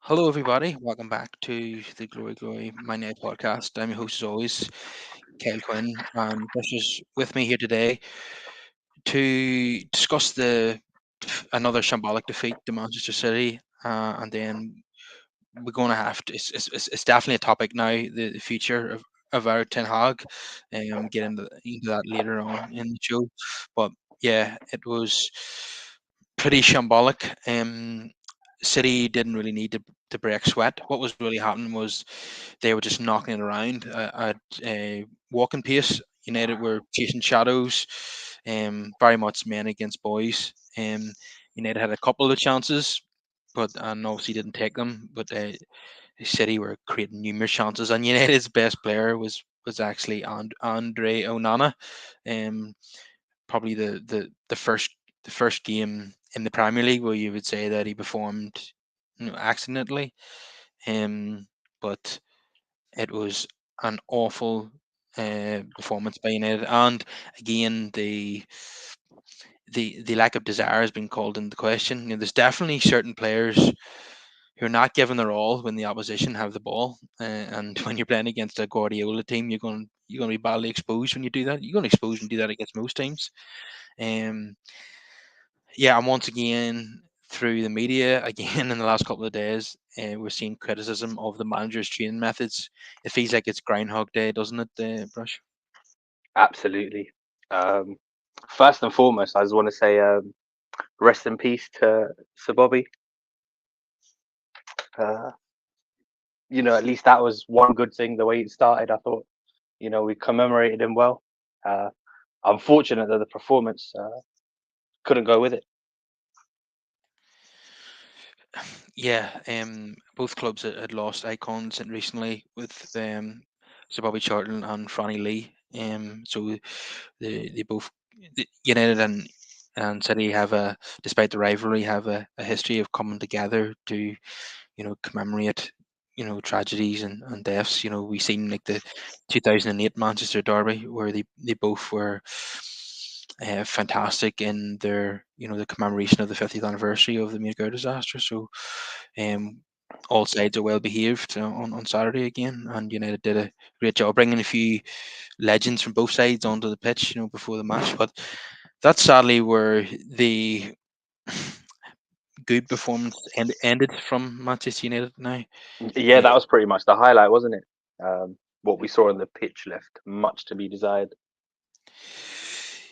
Hello, everybody. Welcome back to the Glory Glory My Night podcast. I'm your host, as always, Kyle Quinn, and this is with me here today to discuss the another shambolic defeat to Manchester City, and then we're going to have to. It's definitely a topic now. The future of our Ten Hag, get into that later on in the show, but yeah, it was pretty shambolic. City didn't really need to break sweat. What was really happening was they were just knocking it around at a walking pace. United were chasing shadows, very much men against boys. United had a couple of chances, but and obviously didn't take them. But City were creating numerous chances, and United's best player was actually Andre Onana. Um, Probably the first game in the Premier League where you would say that he performed, accidentally. Um, but it was an awful performance by United, and again the lack of desire has been called into question. There's definitely certain players who are not giving their all when the opposition have the ball, and when you're playing against a Guardiola team, you're going to be badly exposed when you do that. You're going to expose and do that against most teams. Um, yeah, and once again through the media, again in the last couple of days, we're seeing criticism of the manager's training methods. It feels like it's Groundhog Day, doesn't it, Brush? Absolutely. Um, First and foremost, I just want to say rest in peace to Sir Bobby. Uh, at least that was one good thing. The way it started, I thought, we commemorated him well. Uh, Unfortunate that the performance couldn't go with it. Yeah, both clubs had lost icons recently with Sir Bobby Charlton and Franny Lee. So they both United and City have despite the rivalry, have a history of coming together to commemorate tragedies and deaths. We seen like the 2008 Manchester Derby where they both were fantastic in their the commemoration of the 50th anniversary of the Mirago disaster. So um, all sides are well behaved on Saturday again, and United did a great job bringing a few legends from both sides onto the pitch, before the match. But that's sadly where the good performance ended from Manchester United now. Yeah, Eh, that was pretty much the highlight, wasn't it? What we saw on the pitch left much to be desired.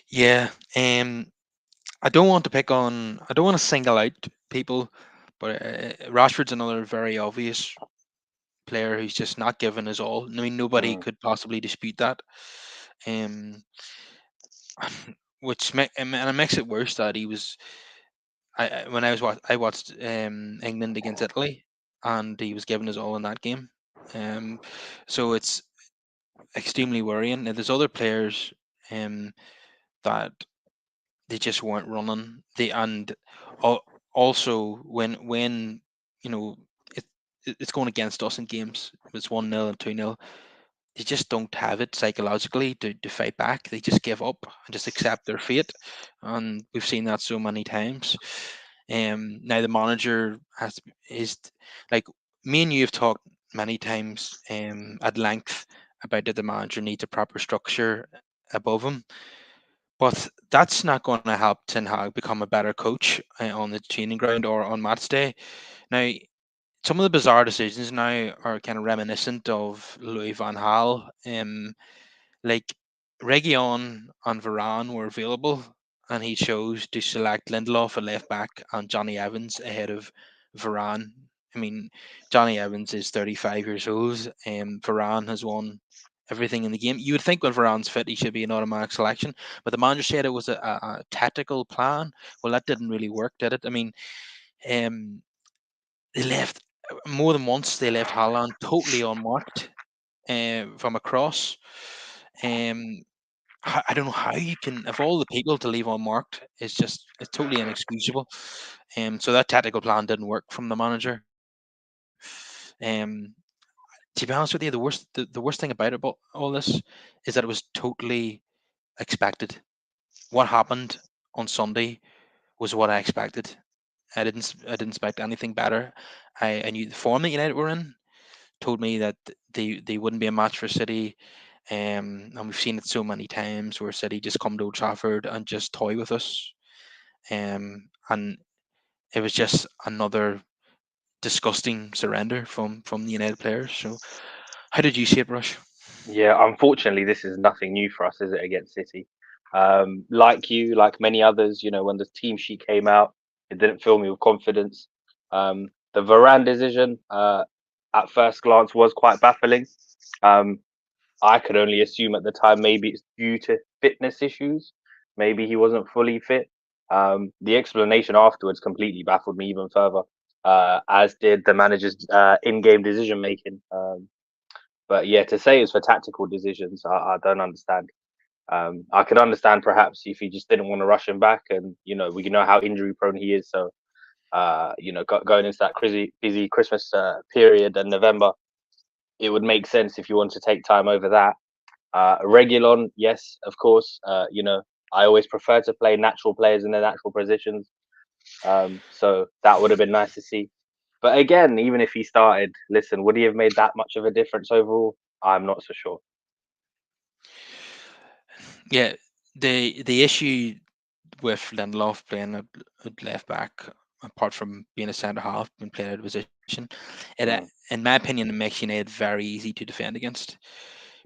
yeah, I don't want to single out people, but Rashford's another very obvious player who's just not given his all. I mean, nobody Mm. could possibly dispute that. Um, and it makes it worse that he was. When I watched England against Italy, and he was given his all in that game. Um, so it's extremely worrying. Now, there's other players um, that they just weren't running. Al- Also when you know it, it's going against us in games. It's 1-0 and 2-0. They just don't have it psychologically to fight back. They just give up and just accept their fate, and we've seen that so many times. Now the manager is like me and you have talked many times at length about that the manager needs a proper structure above him, but that's not going to help Ten Hag become a better coach on the training ground or on match day. Now, some of the bizarre decisions now are kind of reminiscent of Louis van Gaal. Like Region and Varane were available, and he chose to select Lindelof at left back and Johnny Evans ahead of Varane. I mean, Johnny Evans is 35 years old, and Varane has won everything in the game. You would think when Varane's fit, he should be an automatic selection, but the manager said it was a tactical plan. Well, that didn't really work, did it? I mean, um, they left more than once. They left Haaland totally unmarked from a cross. Um, I don't know how you can, of all the people to leave unmarked, it's totally inexcusable. So that tactical plan didn't work from the manager. Um, to be honest with you, the worst thing about all this is that it was totally expected. What happened on Sunday was what I expected. I didn't expect anything better. I knew the form that United were in told me that they wouldn't be a match for City. And we've seen it so many times where City just come to Old Trafford and just toy with us. And it was just another disgusting surrender from the United players. So how did you see it, Rush? Yeah, unfortunately, this is nothing new for us, is it, against City? Like you, like many others, when the team sheet came out, it didn't fill me with confidence. The Varane decision, at first glance, was quite baffling. Um, I could only assume at the time maybe it's due to fitness issues. Maybe he wasn't fully fit. The explanation afterwards completely baffled me even further, as did the manager's in-game decision making. But yeah, to say it's for tactical decisions, I don't understand. I could understand perhaps if he just didn't want to rush him back, and we know how injury prone he is. So going into that crazy busy Christmas period and November, it would make sense if you want to take time over that. Regulon, yes, of course. I always prefer to play natural players in their natural positions. So that would have been nice to see. But again, even if he started, listen, would he have made that much of a difference overall? I'm not so sure. Yeah, the issue with Lindelof playing at left back, apart from being a centre half and playing out of position, Mm, in my opinion, it makes United very easy to defend against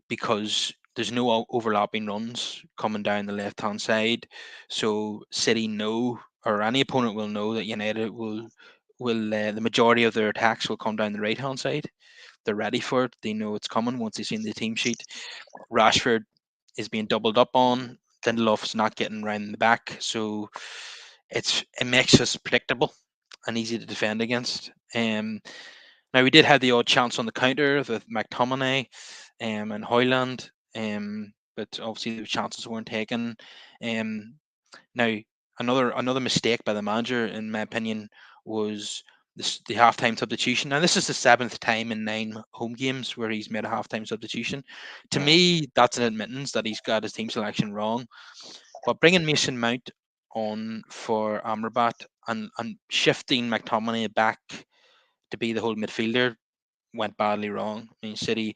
because there's no overlapping runs coming down the left hand side. So City know, or any opponent will know, that United will the majority of their attacks will come down the right hand side. They're ready for it. They know it's coming once they've seen the team sheet. Rashford is being doubled up on. Lindelof's not getting round the back, so it makes us predictable and easy to defend against. Now we did have the odd chance on the counter with McTominay and Hoyland, but obviously the chances weren't taken. Um, Now another mistake by the manager, in my opinion, was the halftime substitution. Now this is the seventh time in 9 home games where he's made a halftime substitution. To mm. me, that's an admittance that he's got his team selection wrong. But bringing Mason Mount on for Amrabat and shifting McTominay back to be the whole midfielder went badly wrong. I mean, City,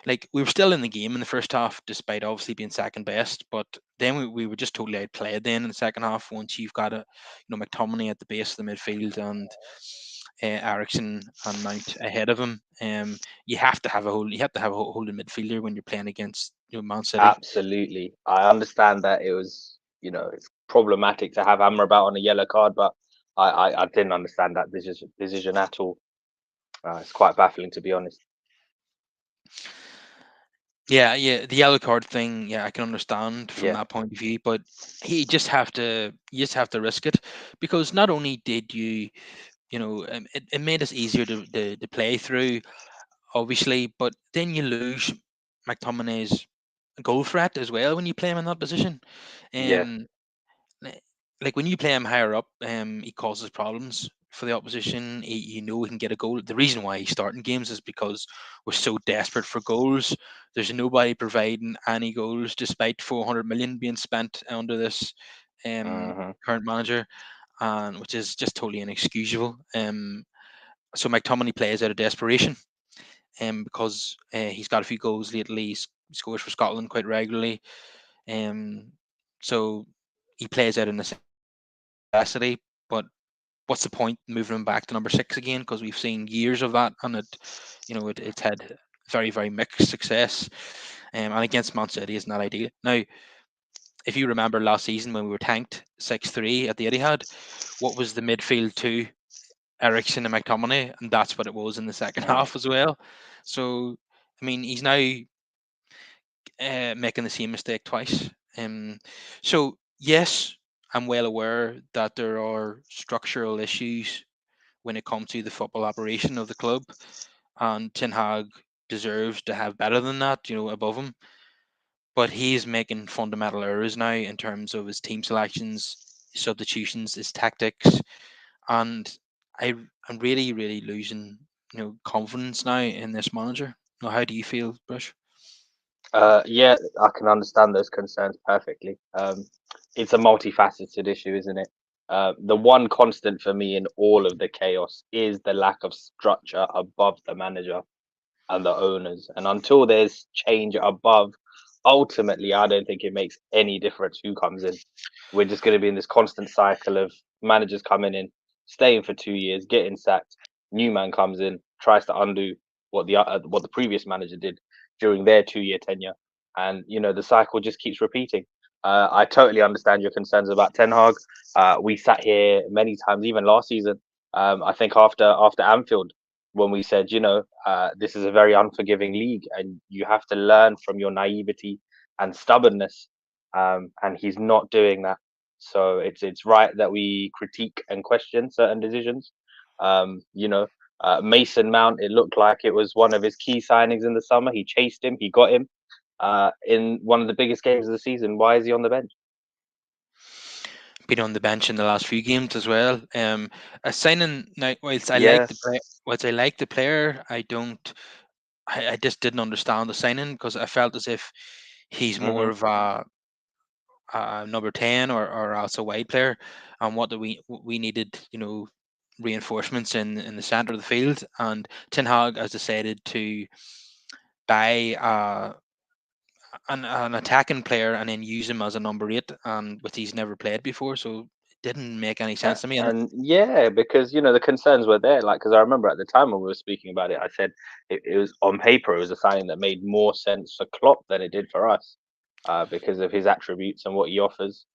like, we were still in the game in the first half, despite obviously being second best. But then we were just totally outplayed. Then in the second half, once you've got McTominay at the base of the midfield and Ericsson and Mount ahead of him, you have to have a holding midfielder when you're playing against Man City. Absolutely. I understand that it's problematic to have Amrabat on a yellow card, but I didn't understand that decision at all. It's quite baffling, to be honest. Yeah, yeah, the yellow card thing, yeah, I can understand from Yeah. that point of view, but you just have to risk it because not only did it made us easier to play through, obviously, but then you lose McTominay's goal threat as well when you play him in that position. Yes. Um, li- like when you play him higher up, he causes problems for the opposition. He can get a goal. The reason why he's starting games is because we're so desperate for goals. There's nobody providing any goals, despite 400 million being spent under this Hmm. current manager, and which is just totally inexcusable. So McTominay plays out of desperation, because he's got a few goals lately. He scores for Scotland quite regularly. Um, so he plays out of necessity. But what's the point moving him back to number 6 again? Because we've seen years of that, and it's had very mixed success. And against Man City is not ideal. Now, if you remember last season when we were tanked 6-3 at the Etihad, what was the midfield to Ericsson and McTominay? And that's what it was in the second Mm. half as well. So, I mean, he's now making the same mistake twice. Um, so yes, I'm well aware that there are structural issues when it comes to the football operation of the club, and Ten Hag deserves to have better than that, above him. But he's making fundamental errors now in terms of his team selections, his substitutions, his tactics, and I'm really losing confidence now in this manager. Now, how do you feel, Brush? Yeah, I can understand those concerns perfectly. It's a multifaceted issue, isn't it? The one constant for me in all of the chaos is the lack of structure above the manager and the owners. And until there's change above, ultimately, I don't think it makes any difference who comes in. We're just going to be in this constant cycle of managers coming in, staying for 2 years, getting sacked. New man comes in, tries to undo what the previous manager did during their 2 year tenure, and the cycle just keeps repeating. I totally understand your concerns about Ten Hag. We sat here many times, even last season. I think after Anfield, when we said, this is a very unforgiving league, and you have to learn from your naivety and stubbornness. And he's not doing that. So it's right that we critique and question certain decisions. Mason Mount, it looked like it was one of his key signings in the summer. He chased him, he got him in one of the biggest games of the season. Why is he on the bench? Been on the bench in the last few games as well. A signing now. Yes. Whilst I like the player, I don't. I just didn't understand the signing because I felt as if he's more Hmm. of a number 10 or else a wide player, and what we needed, reinforcements in the center of the field, and Ten Hag has decided to buy an attacking player and then use him as a number 8, and with he's never played before, so it didn't make any sense to me. And And yeah, because the concerns were there. Like, because I remember at the time when we were speaking about it, I said it was on paper, it was a signing that made more sense for Klopp than it did for us, because of his attributes and what he offers.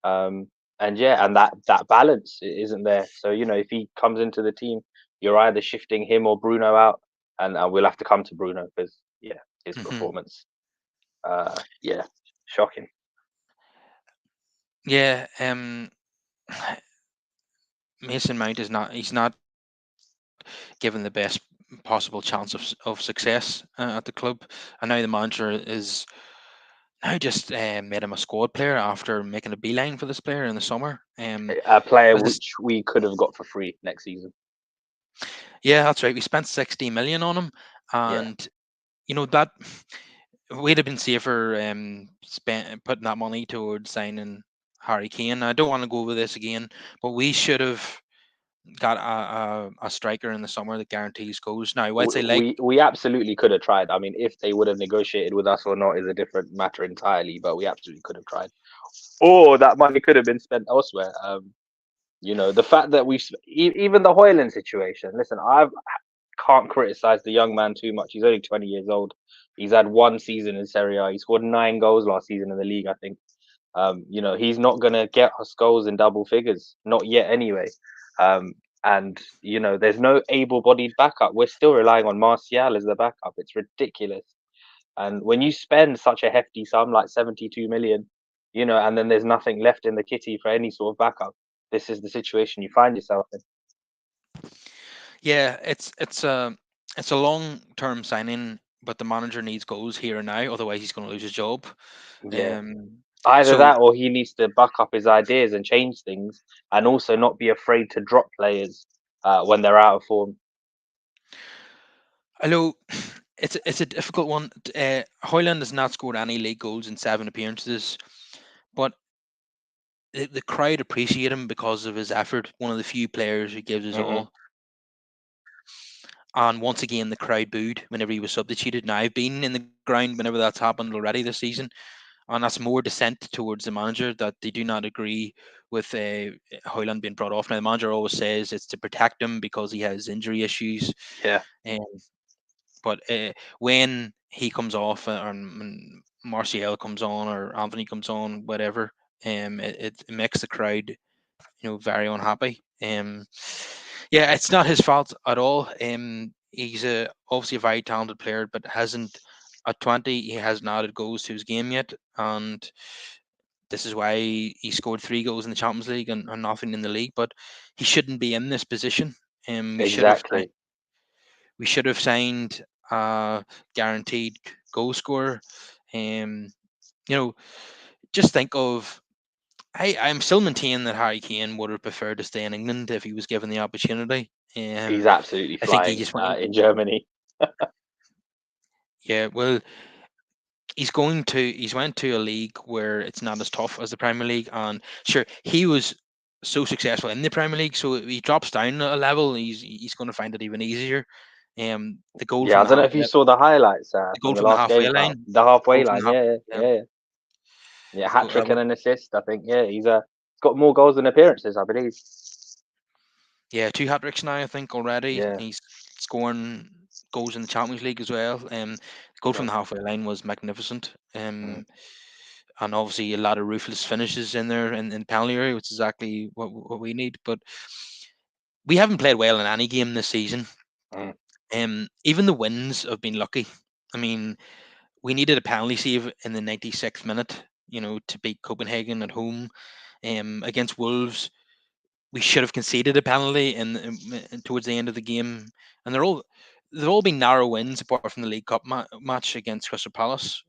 Um, and yeah, and that balance isn't there. So if he comes into the team, you're either shifting him or Bruno out, and we'll have to come to Bruno because yeah, his mhm. performance, yeah, shocking. Yeah, Mason Mount is not. He's not given the best possible chance of success at the club, and now the manager is now just made him a squad player after making a beeline for this player in the summer. A player As this, which we could have got for free next season. yeah, that's right. We spent 60 million on him, Yeah. and that we'd have been safer spent putting that money towards signing Harry Kane. I don't want to go over this again, but we should have got a striker in the summer that guarantees goals. Now, I'd say like, We absolutely could have tried. I mean, if they would have negotiated with us or not is a different matter entirely, but we absolutely could have tried. Or that money could have been spent elsewhere. The fact that even the Hoyland situation. Listen, I can't criticize the young man too much. He's only 20 years old. He's had one season in Serie A. He scored 9 goals last season in the league, I think. He's not going to get us goals in double figures, not yet anyway. Um, and there's no able-bodied backup. We're still relying on Martial as the backup. It's ridiculous. And when you spend such a hefty sum like 72 million, and then there's nothing left in the kitty for any sort of backup, this is the situation you find yourself in. yeah, it's a long term signing, but the manager needs goals here and now, otherwise he's going to lose his job. Yeah. Um, Either so that or he needs to buck up his ideas and change things, and also not be afraid to drop players when they're out of form. although it's a difficult one. Hoyland has not scored any league goals in 7 appearances, but the crowd appreciate him because of his effort. One of the few players who gives his Hmm. all. And once again, the crowd booed whenever he was substituted. Now, I've been in the ground whenever that's happened already this season, and that's more dissent towards the manager that they do not agree with Hoyland being brought off. Now, the manager always says it's to protect him because he has injury issues. Yeah. Um, but when he comes off, or when Martial comes on, or Anthony comes on, whatever, it makes the crowd very unhappy. Yeah, it's not his fault at all. He's obviously a very talented player, but hasn't at 20 he hasn't added goals to his game yet, and this is why he scored 3 goals in the Champions League and nothing in the league. But he shouldn't be in this position. Um, we should have Exactly. we should have signed a guaranteed goal scorer. Um, you know, just think of I'm still maintaining that Harry Kane would have preferred to stay in England if he was given the opportunity. He's absolutely I think he flying just went. in Germany. Yeah, well, he's went to a league where it's not as tough as the Premier League, and sure, he was so successful in the Premier League. So if he drops down a level, he's going to find it even easier. The goal Yeah, from I don't know if you saw the highlights the from goal the from the last halfway game, pal. line, The halfway goal from line. the half, Yeah, yeah, yeah, yeah. Hat that trick and was, an assist. I think. Yeah, he's got more goals than appearances, I believe. yeah, two hat tricks now I think already. Yeah. He's scoring goals in the Champions League as well. The goal from Yeah. the halfway line was magnificent. Mm, And obviously a lot of ruthless finishes in there in the penalty area, which is exactly what we need. But we haven't played well in any game this season. mm. Even the wins have been lucky. I mean, we needed a penalty save in the 96th minute, to beat Copenhagen at home. Against Wolves, we should have conceded a penalty towards the end of the game, and they've all been narrow wins apart from the League Cup match against Crystal Palace.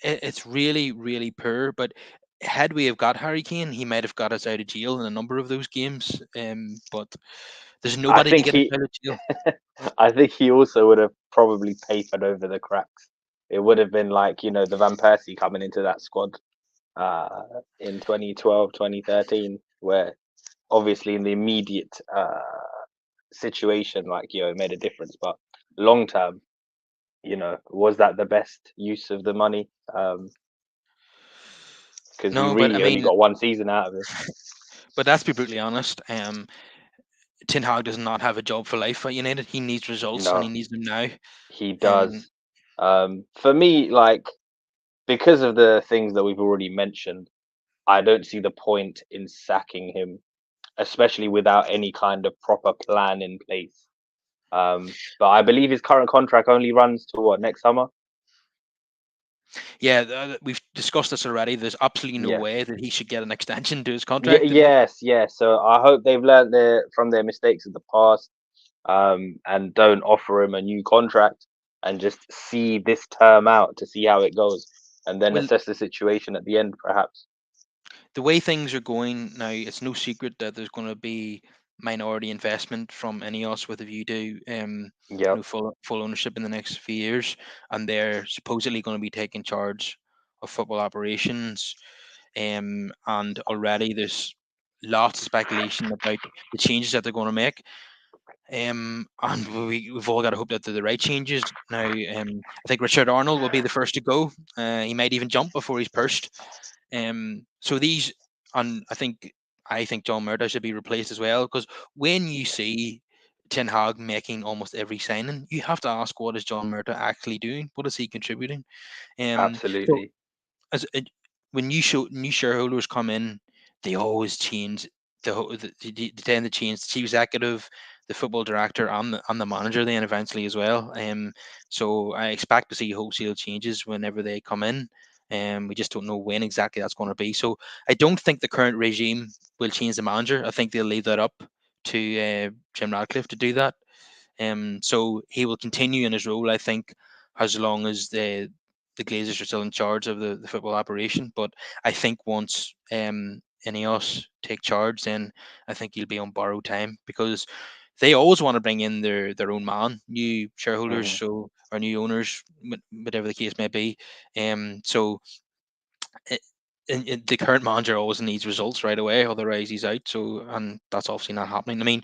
It's really, really poor. But had we have got Harry Kane, he might have got us out of jail in a number of those games. But there's I nobody to think get us he, out of jail. I think he also would have probably papered over the cracks. It would have been like the Van Persie coming into that squad uh, in 2012, 2013, where obviously in the immediate situation, like it made a difference, but long term, was that the best use of the money? Because we No, but I really only mean, got one season out of it. but let's be brutally honest. Ten Hag does not have a job for life at United. He needs results, and he No, needs them now. he Um, does. For me, like because of the things that we've already mentioned, I don't see the point in sacking him, especially without any kind of proper plan in place. But I believe his current contract only runs to what, next summer? yeah, we've discussed this already. There's absolutely no Yeah. way that he should get an extension to his Yeah, contract. yes, yes. So I hope they've learned from their mistakes of the past, and don't offer him a new contract and just see this term out to see how it goes, and then Well, assess the situation at the end, perhaps. the way things are going now, it's no secret that there's going to be minority investment from Ineos with a view to Yep, full ownership in the next few years, and they're supposedly going to be taking charge of football operations. And already there's lots of speculation about the changes that they're going to make. And we've all got to hope that they're the right changes. Now, I think Richard Arnold will be the first to go. He might even jump before he's pushed. So these, and I think John Murdo should be replaced as well, because when you see Ten Hag making almost every signing, you have to ask, what is John Murdo actually doing? What is he contributing? So absolutely. as when new shareholders come in, they always change they tend to change the chief executive, the football director, and the manager then eventually as well. So I expect to see wholesale changes whenever they come in. We just don't know when exactly that's going to be. So I don't think the current regime will change the manager. I think they'll leave that up to Jim Radcliffe to do that. So he will continue in his role, I think, as long as the Glazers are still in charge of the football operation. But I think once Ineos take charge, then I think he'll be on borrowed time, because they always want to bring in their own man, new shareholders, Mhm. so or new owners, whatever the case may be. So it, the current manager always needs results right away, otherwise he's out. So, and that's obviously not happening. I mean,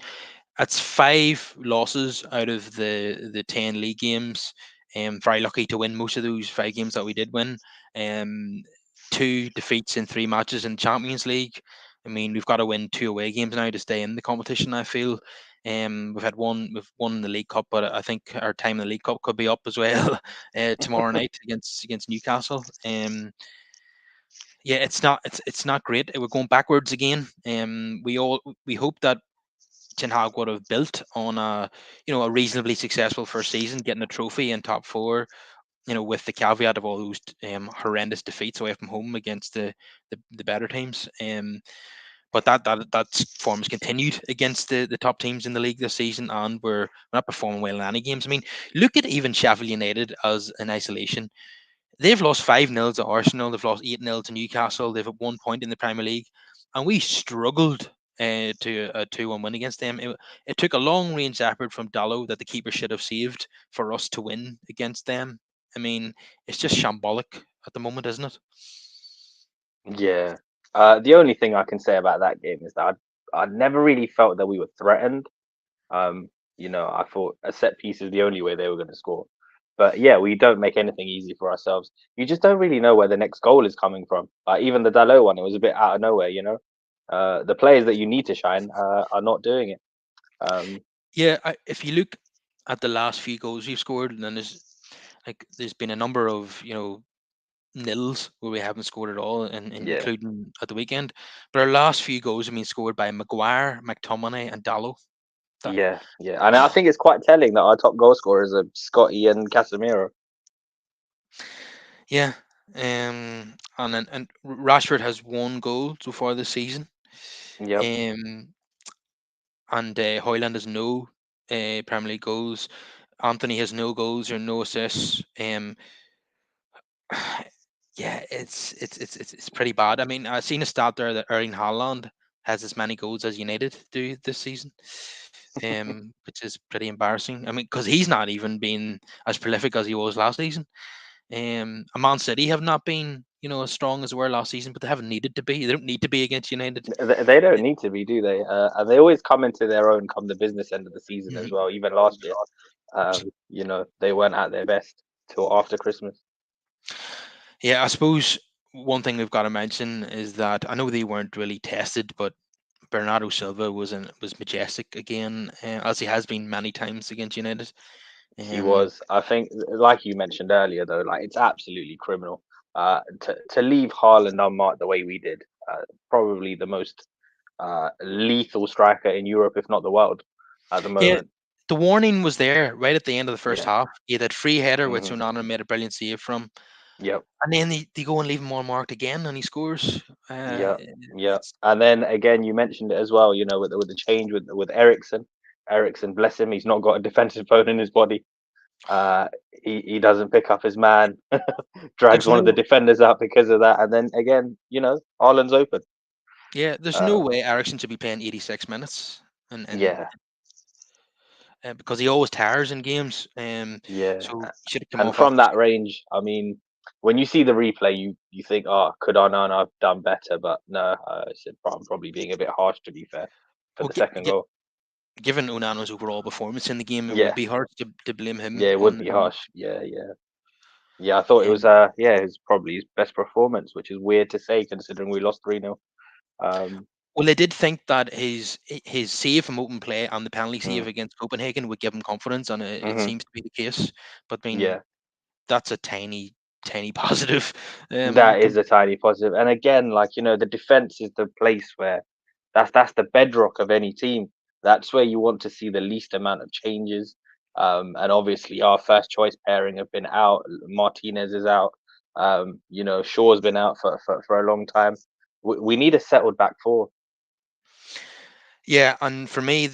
it's 5 losses out of the 10 league games. Very lucky to win most of those 5 games that we did win. Um, 2 defeats in 3 matches in Champions League. I mean, we've got to win 2 away games now to stay in the competition. I feel. We've won in the League Cup, but I think our time in the League Cup could be up as well tomorrow night against Newcastle. Yeah, it's not great. We're going backwards again. We hope that Ten Hag would have built on a reasonably successful first season, getting a trophy in top four. With the caveat of all those horrendous defeats away from home against the better teams. But that form has continued against the top teams in the league this season, and we're not performing well in any games. I mean, look at even Sheffield United as an isolation. They've lost 5-0 to Arsenal. They've lost 8-0 to Newcastle. They've at 1 point in the Premier League, and we struggled to a 2-1 win against them. It took a long range effort from Dallo that the keeper should have saved for us to win against them. I mean, it's just shambolic at the moment, isn't it? Yeah. The only thing I can say about that game is that I never really felt that we were threatened. Um, I thought a set piece is the only way they were going to score. But yeah, we don't make anything easy for ourselves. You just don't really know where the next goal is coming from. Like even the Dalot one, it was a bit out of nowhere. The players that you need to shine are not doing it. Um, Yeah, if you look at the last few goals we've scored, and then there's been a number of nils where we haven't scored at all, and yeah, including at the weekend. But our last few goals have been scored by Maguire, McTominay, and Dallo. That yeah. And I think it's quite telling that our top goal scorers are Scotty and Casemiro. yeah, and Rashford has one goal so far this season. Yep. Um, and Hoyland has no Premier League goals. Anthony has no goals or no assists. Yeah, it's pretty bad. I mean, I've seen a stat there that Erling Haaland has as many goals as United do this season, which is pretty embarrassing. I mean, because he's not even been as prolific as he was last season. And Man City have not been, as strong as they were last season, but they haven't needed to be. They don't need to be against United. They don't need to be, do they? And they always come into their own come the business end of the season as Mhm. well. Even last year, Absolutely. they weren't at their best till after Christmas. Yeah, I suppose one thing we've got to mention is that I know they weren't really tested, but Bernardo Silva was majestic again, as he has been many times against United. He Um, was, I think, like you mentioned earlier, though, like it's absolutely criminal. To leave Haaland unmarked the way we did, probably the most lethal striker in Europe, if not the world, at the yeah, moment. the warning was there right at the end of the first Yeah. half. He had that free header which Hmm. Onana made a brilliant save from, Yep. and then they go and leave him unmarked again, and he scores. Yep. Yep. It's And then again, you mentioned it as well. With the change with Ericsson. Ericsson, bless him, he's not got a defensive bone in his body. He doesn't pick up his man, drags there's one of the no defenders out because of that, and then again, Haaland's open. yeah, there's no Uh, way Ericsson should be playing 86 minutes, and yeah, because he always tires in games, yeah. so he should have come And off from after. that range, I mean, when you see the replay, you think, oh, could Onana have done better? But no, I'm probably being a bit harsh to be fair for Well, the second goal. given Onana's overall performance in the game, it would Yeah, be hard to blame yeah, him it would on. be harsh. Yeah, yeah. Yeah, I thought it was it was probably his best performance, which is weird to say considering we lost 3-0. Um Well, I did think that his save from open play and the penalty save mm, against Copenhagen would give him confidence, and it hmm seems to be the case. But I mean, yeah, that's a tiny positive. that is Com- a tiny positive. And again, like the defense is the place where that's the bedrock of any team. That's where you want to see the least amount of changes. And obviously our first choice pairing have been out. Martinez is out. Shaw's been out for a long time. We need a settled back four. yeah, and for me,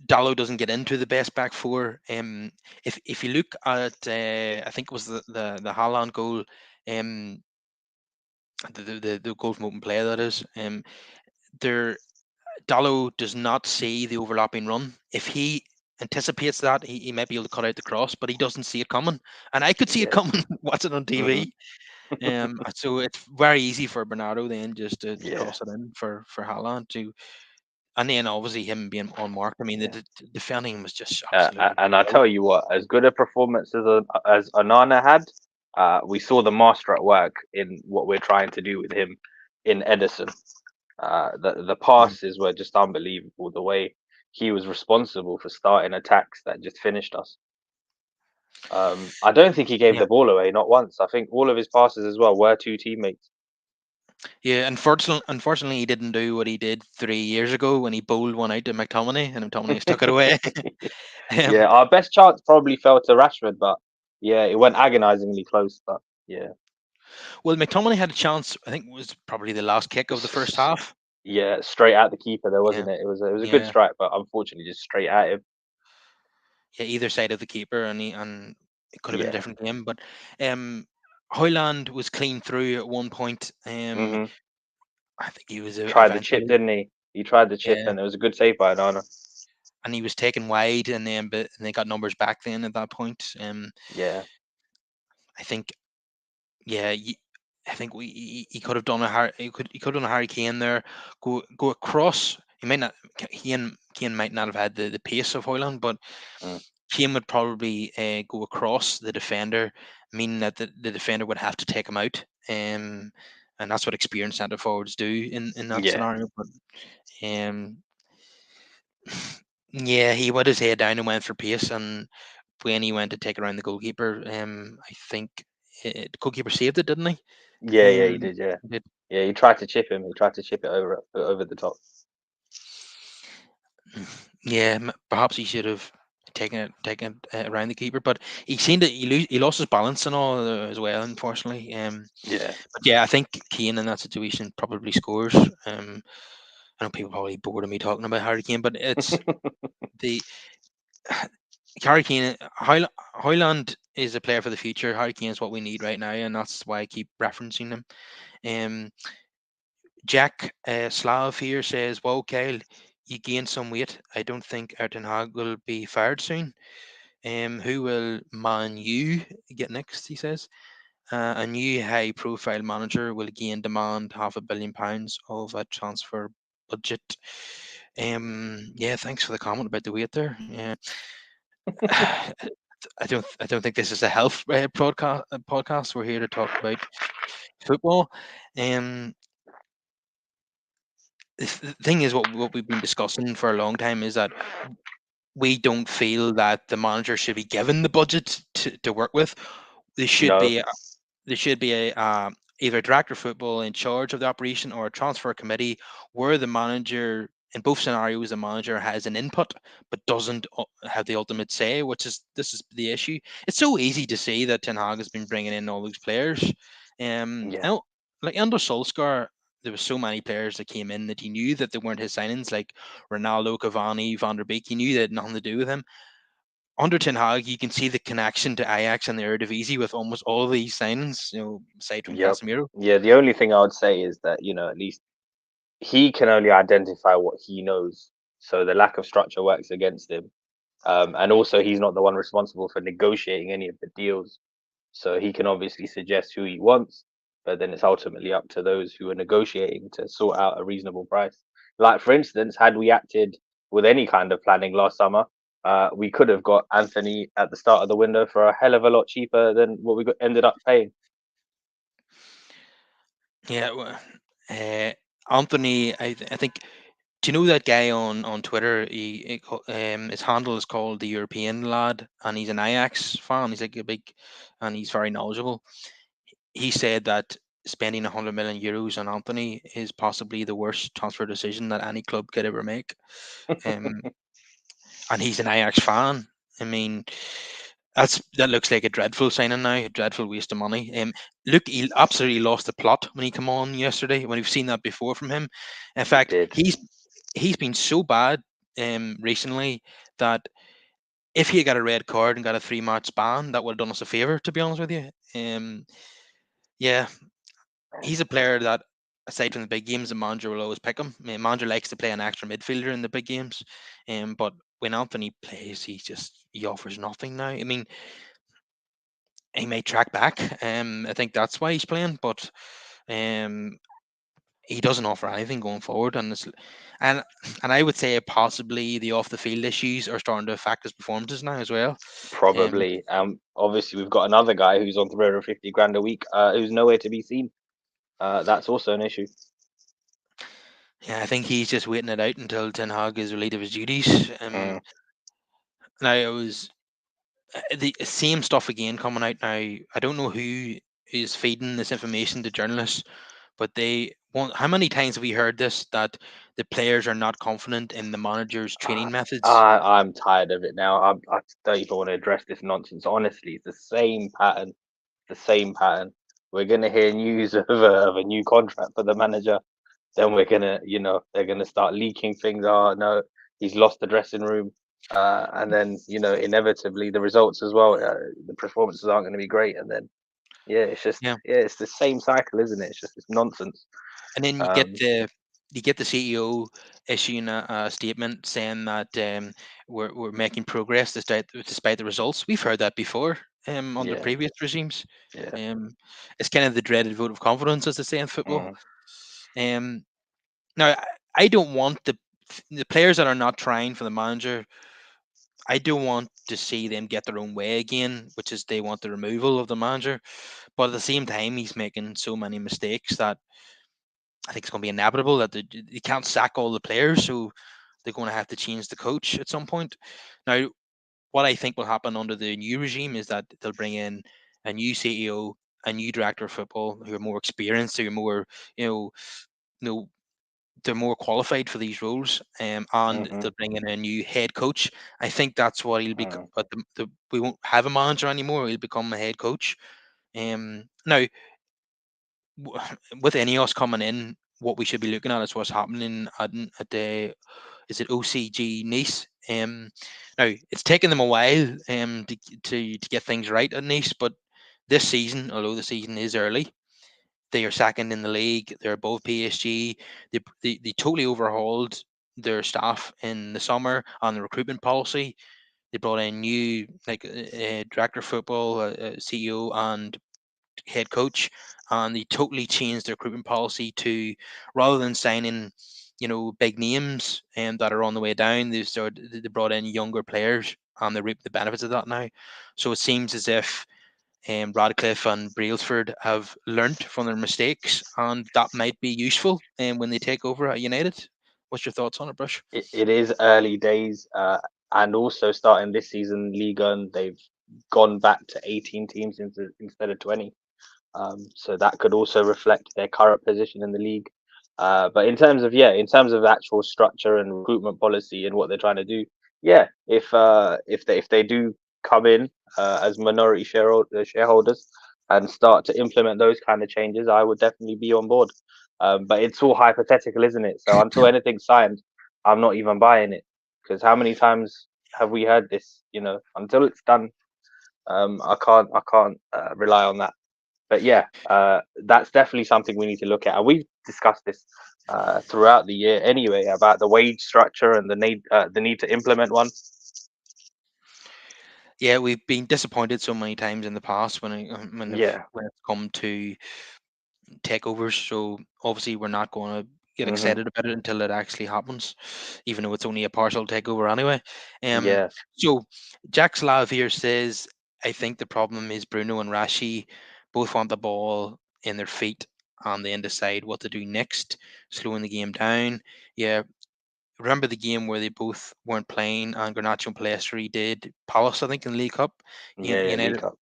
Dallo doesn't get into the best back four. If you look at, I think it was the Haaland goal, um, the goal from open play, that is, there Dallo does not see the overlapping run. If he anticipates that, he might be able to cut out the cross, but he doesn't see it coming. And I could see it Yeah. coming watching on Hmm. TV. So it's very easy for Bernardo then just to Yeah. cross it in for Haaland to, and then obviously him being unmarked. I mean, the Yeah. defending was just absolutely And I brilliant. tell you what, as good a performance as Onana had, we saw the master at work in what we're trying to do with him in Edison. The Mhm. passes were just unbelievable. The way he was responsible for starting attacks that just finished us. I don't think he gave Yeah, the ball away, not once. I think all of his passes as well were to teammates. yeah. Unfortunately, he didn't do what he did 3 years ago when he bowled one out to McTominay, and McTominay just took it away. Yeah, um, our best chance probably fell to Rashford, but yeah, it went agonizingly close. But yeah. well, McTominay had a chance. I think it was probably the last kick of the first half. Yeah, straight at the keeper there, Yeah, wasn't it? It was a good yeah, strike, but unfortunately just straight at him. yeah. Either side of the keeper, and it could have been a Yeah. different game. But um, Hoyland was clean through at one point. Hmm. I think he was Tried the chip, eventually, didn't he? He tried the chip, yeah, and it was a good save by Nana. and he was taken wide, and they got numbers back then at that point. Yeah. I think, yeah. I think he could have done he could have done a Harry Kane there, go across. He might not. Kane might not have had the pace of Hoyland, but Mm. Kane would probably go across the defender, meaning that the defender would have to take him out. And that's what experienced centre forwards do in that Yeah, scenario. But um, yeah, he put his head down and went for pace, and when he went to take around the goalkeeper, I think the goalkeeper saved it, didn't he? yeah, yeah. He Um, did. Yeah, he did. yeah. He tried to chip him. He tried to chip it over the top. Yeah, perhaps he should have taken it around the keeper, but he seemed to he lost his balance and all as well, unfortunately. Yeah. But yeah, I think Kane in that situation probably scores. I know people probably bored of me talking about Harry Kane, but it's the Harry Kane. Hoyland is a player for the future. Harry Kane is what we need right now, and that's why I keep referencing him. Um, Jack Slav here says, "Whoa, Kyle, you gained some weight. I don't think Ten Hag will be fired soon. Who will Man U get next?" He says. A new high-profile manager will again demand £500 million of a transfer budget. Yeah, thanks for the comment about the weight there. I don't think this is a health podcast. We're here to talk about football. Um, the thing is, what we've been discussing for a long time is that we don't feel that the manager should be given the budget to work with. There should No. be there should be either a director of football in charge of the operation or a transfer committee where the manager, in both scenarios, the manager has an input but doesn't have the ultimate say, which is this is the issue. It's so easy to see that Ten Hag has been bringing in all those players. Yeah. Now, like under Solskjaer, there was so many players that came in that he knew that they weren't his signings, like Ronaldo, Cavani, Van der Beek. He knew they had nothing to do with him. Under Ten Hag, you can see the connection to Ajax and the Eredivisie with almost all these signings, aside from Yep. Casemiro. Yeah. The only thing I would say is that at least he can only identify what he knows. So the lack of structure works against him. And also, he's not the one responsible for negotiating any of the deals. So he can obviously suggest who he wants, but then it's ultimately up to those who are negotiating to sort out a reasonable price. Like, for instance, had we acted with any kind of planning last summer, we could have got Anthony at the start of the window for a hell of a lot cheaper than what ended up paying. Yeah, uh, Anthony, I think. Do you know that guy on Twitter? His handle is called the European Lad, and he's an Ajax fan. He's like a big, and he's very knowledgeable. He said that spending €100 million on Anthony is possibly the worst transfer decision that any club could ever make. Um, and he's an Ajax fan. I mean, that looks like a dreadful signing now, a dreadful waste of money. Look, he absolutely lost the plot when he came on yesterday. When we've seen that before from him. In He fact, did. he's been so bad recently that if he had got a red card and got a 3 match ban, that would have done us a favor. To be honest with you, yeah, he's a player that, aside from the big games, the manager will always pick him. I mean, manager likes to play an extra midfielder in the big games, but when Anthony plays, he offers nothing now. I mean, he may track back. I think that's why he's playing, but um, he doesn't offer anything going forward. And and I would say possibly the off the field issues are starting to affect his performances now as well. Um, Probably. Obviously, we've got another guy who's on 350 grand a week, who's nowhere to be seen. That's also an issue. yeah, I think he's just waiting it out until Ten Hag is relieved of his duties. Mm. Now it was the same stuff again coming out now. I don't know who is feeding this information to journalists, but they want. How many times have we heard this that the players are not confident in the manager's training methods? I'm tired of it now. I don't even want to address this nonsense. Honestly, it's the same pattern. The same pattern. We're gonna hear news of a new contract for the manager. Then they're gonna start leaking things. Oh no, he's lost the dressing room. And then inevitably the results as well. The performances aren't going to be great, and then Yeah, it's the same cycle, isn't it? It's just this nonsense. and then Um, you get the CEO issuing a statement saying that we're making progress despite the results. We've heard that before. under Yeah, previous regimes. yeah. Um, it's kind of the dreaded vote of confidence, as they say in football. Mm, Um, Now, I don't want the players that are not trying for the manager. I don't want to see them get their own way again, which is they want the removal of the manager. But at the same time, he's making so many mistakes that I think it's going to be inevitable that you can't sack all the players, so they're going to have to change the coach at some point. Now, what I think will happen under the new regime is that they'll bring in a new CEO, a new director of football who are more experienced, who are more, you know, you know they're more qualified for these roles, and mm-hmm, they'll bring in a new head coach. I think that's what he'll be. mm, We won't have a manager anymore. He'll become a head coach. Now, with Ineos coming in, what we should be looking at is what's happening at the is it OCG Nice. Now it's taken them a while to get things right at Nice, but this season, although the season is early, they are second in the league. They're above PSG. They totally overhauled their staff in the summer on the recruitment policy. They brought in new director of football, CEO, and head coach, and they totally changed their recruitment policy to rather than signing, big names that are on the way down. They brought in younger players, and they reap the benefits of that now. So it seems as if Radcliffe and Brailsford have learnt from their mistakes, and that might be useful when they take over at United. What's your thoughts on it, Brush? it is early days, and also starting this season, Liga, and they've gone back to 18 teams instead of 20. So that could also reflect their current position in the league. But in terms of actual structure and recruitment policy and what they're trying to do, yeah, if they do come in as minority shareholders and start to implement those kind of changes, I would definitely be on board. But it's all hypothetical, isn't it? So until anything's signed, I'm not even buying it because how many times have we heard this? Until it's done, I can't rely on that. But yeah, that's definitely something we need to look at. And we've discussed this throughout the year anyway about the wage structure and the need to implement one. Yeah, we've been disappointed so many times in the past Yeah. when it's come to takeovers. So obviously, we're not going to get Hmm. excited about it until it actually happens, even though it's only a partial takeover anyway. Um, Yeah. so Jack Slav here says, I think the problem is Bruno and Rashi both want the ball in their feet and then decide what to do next, slowing the game down. Yeah, remember the game where they both weren't playing and Garnacho and Palestri did Palace, I think, in the League Cup. Yeah. Yeah. League United, Cup.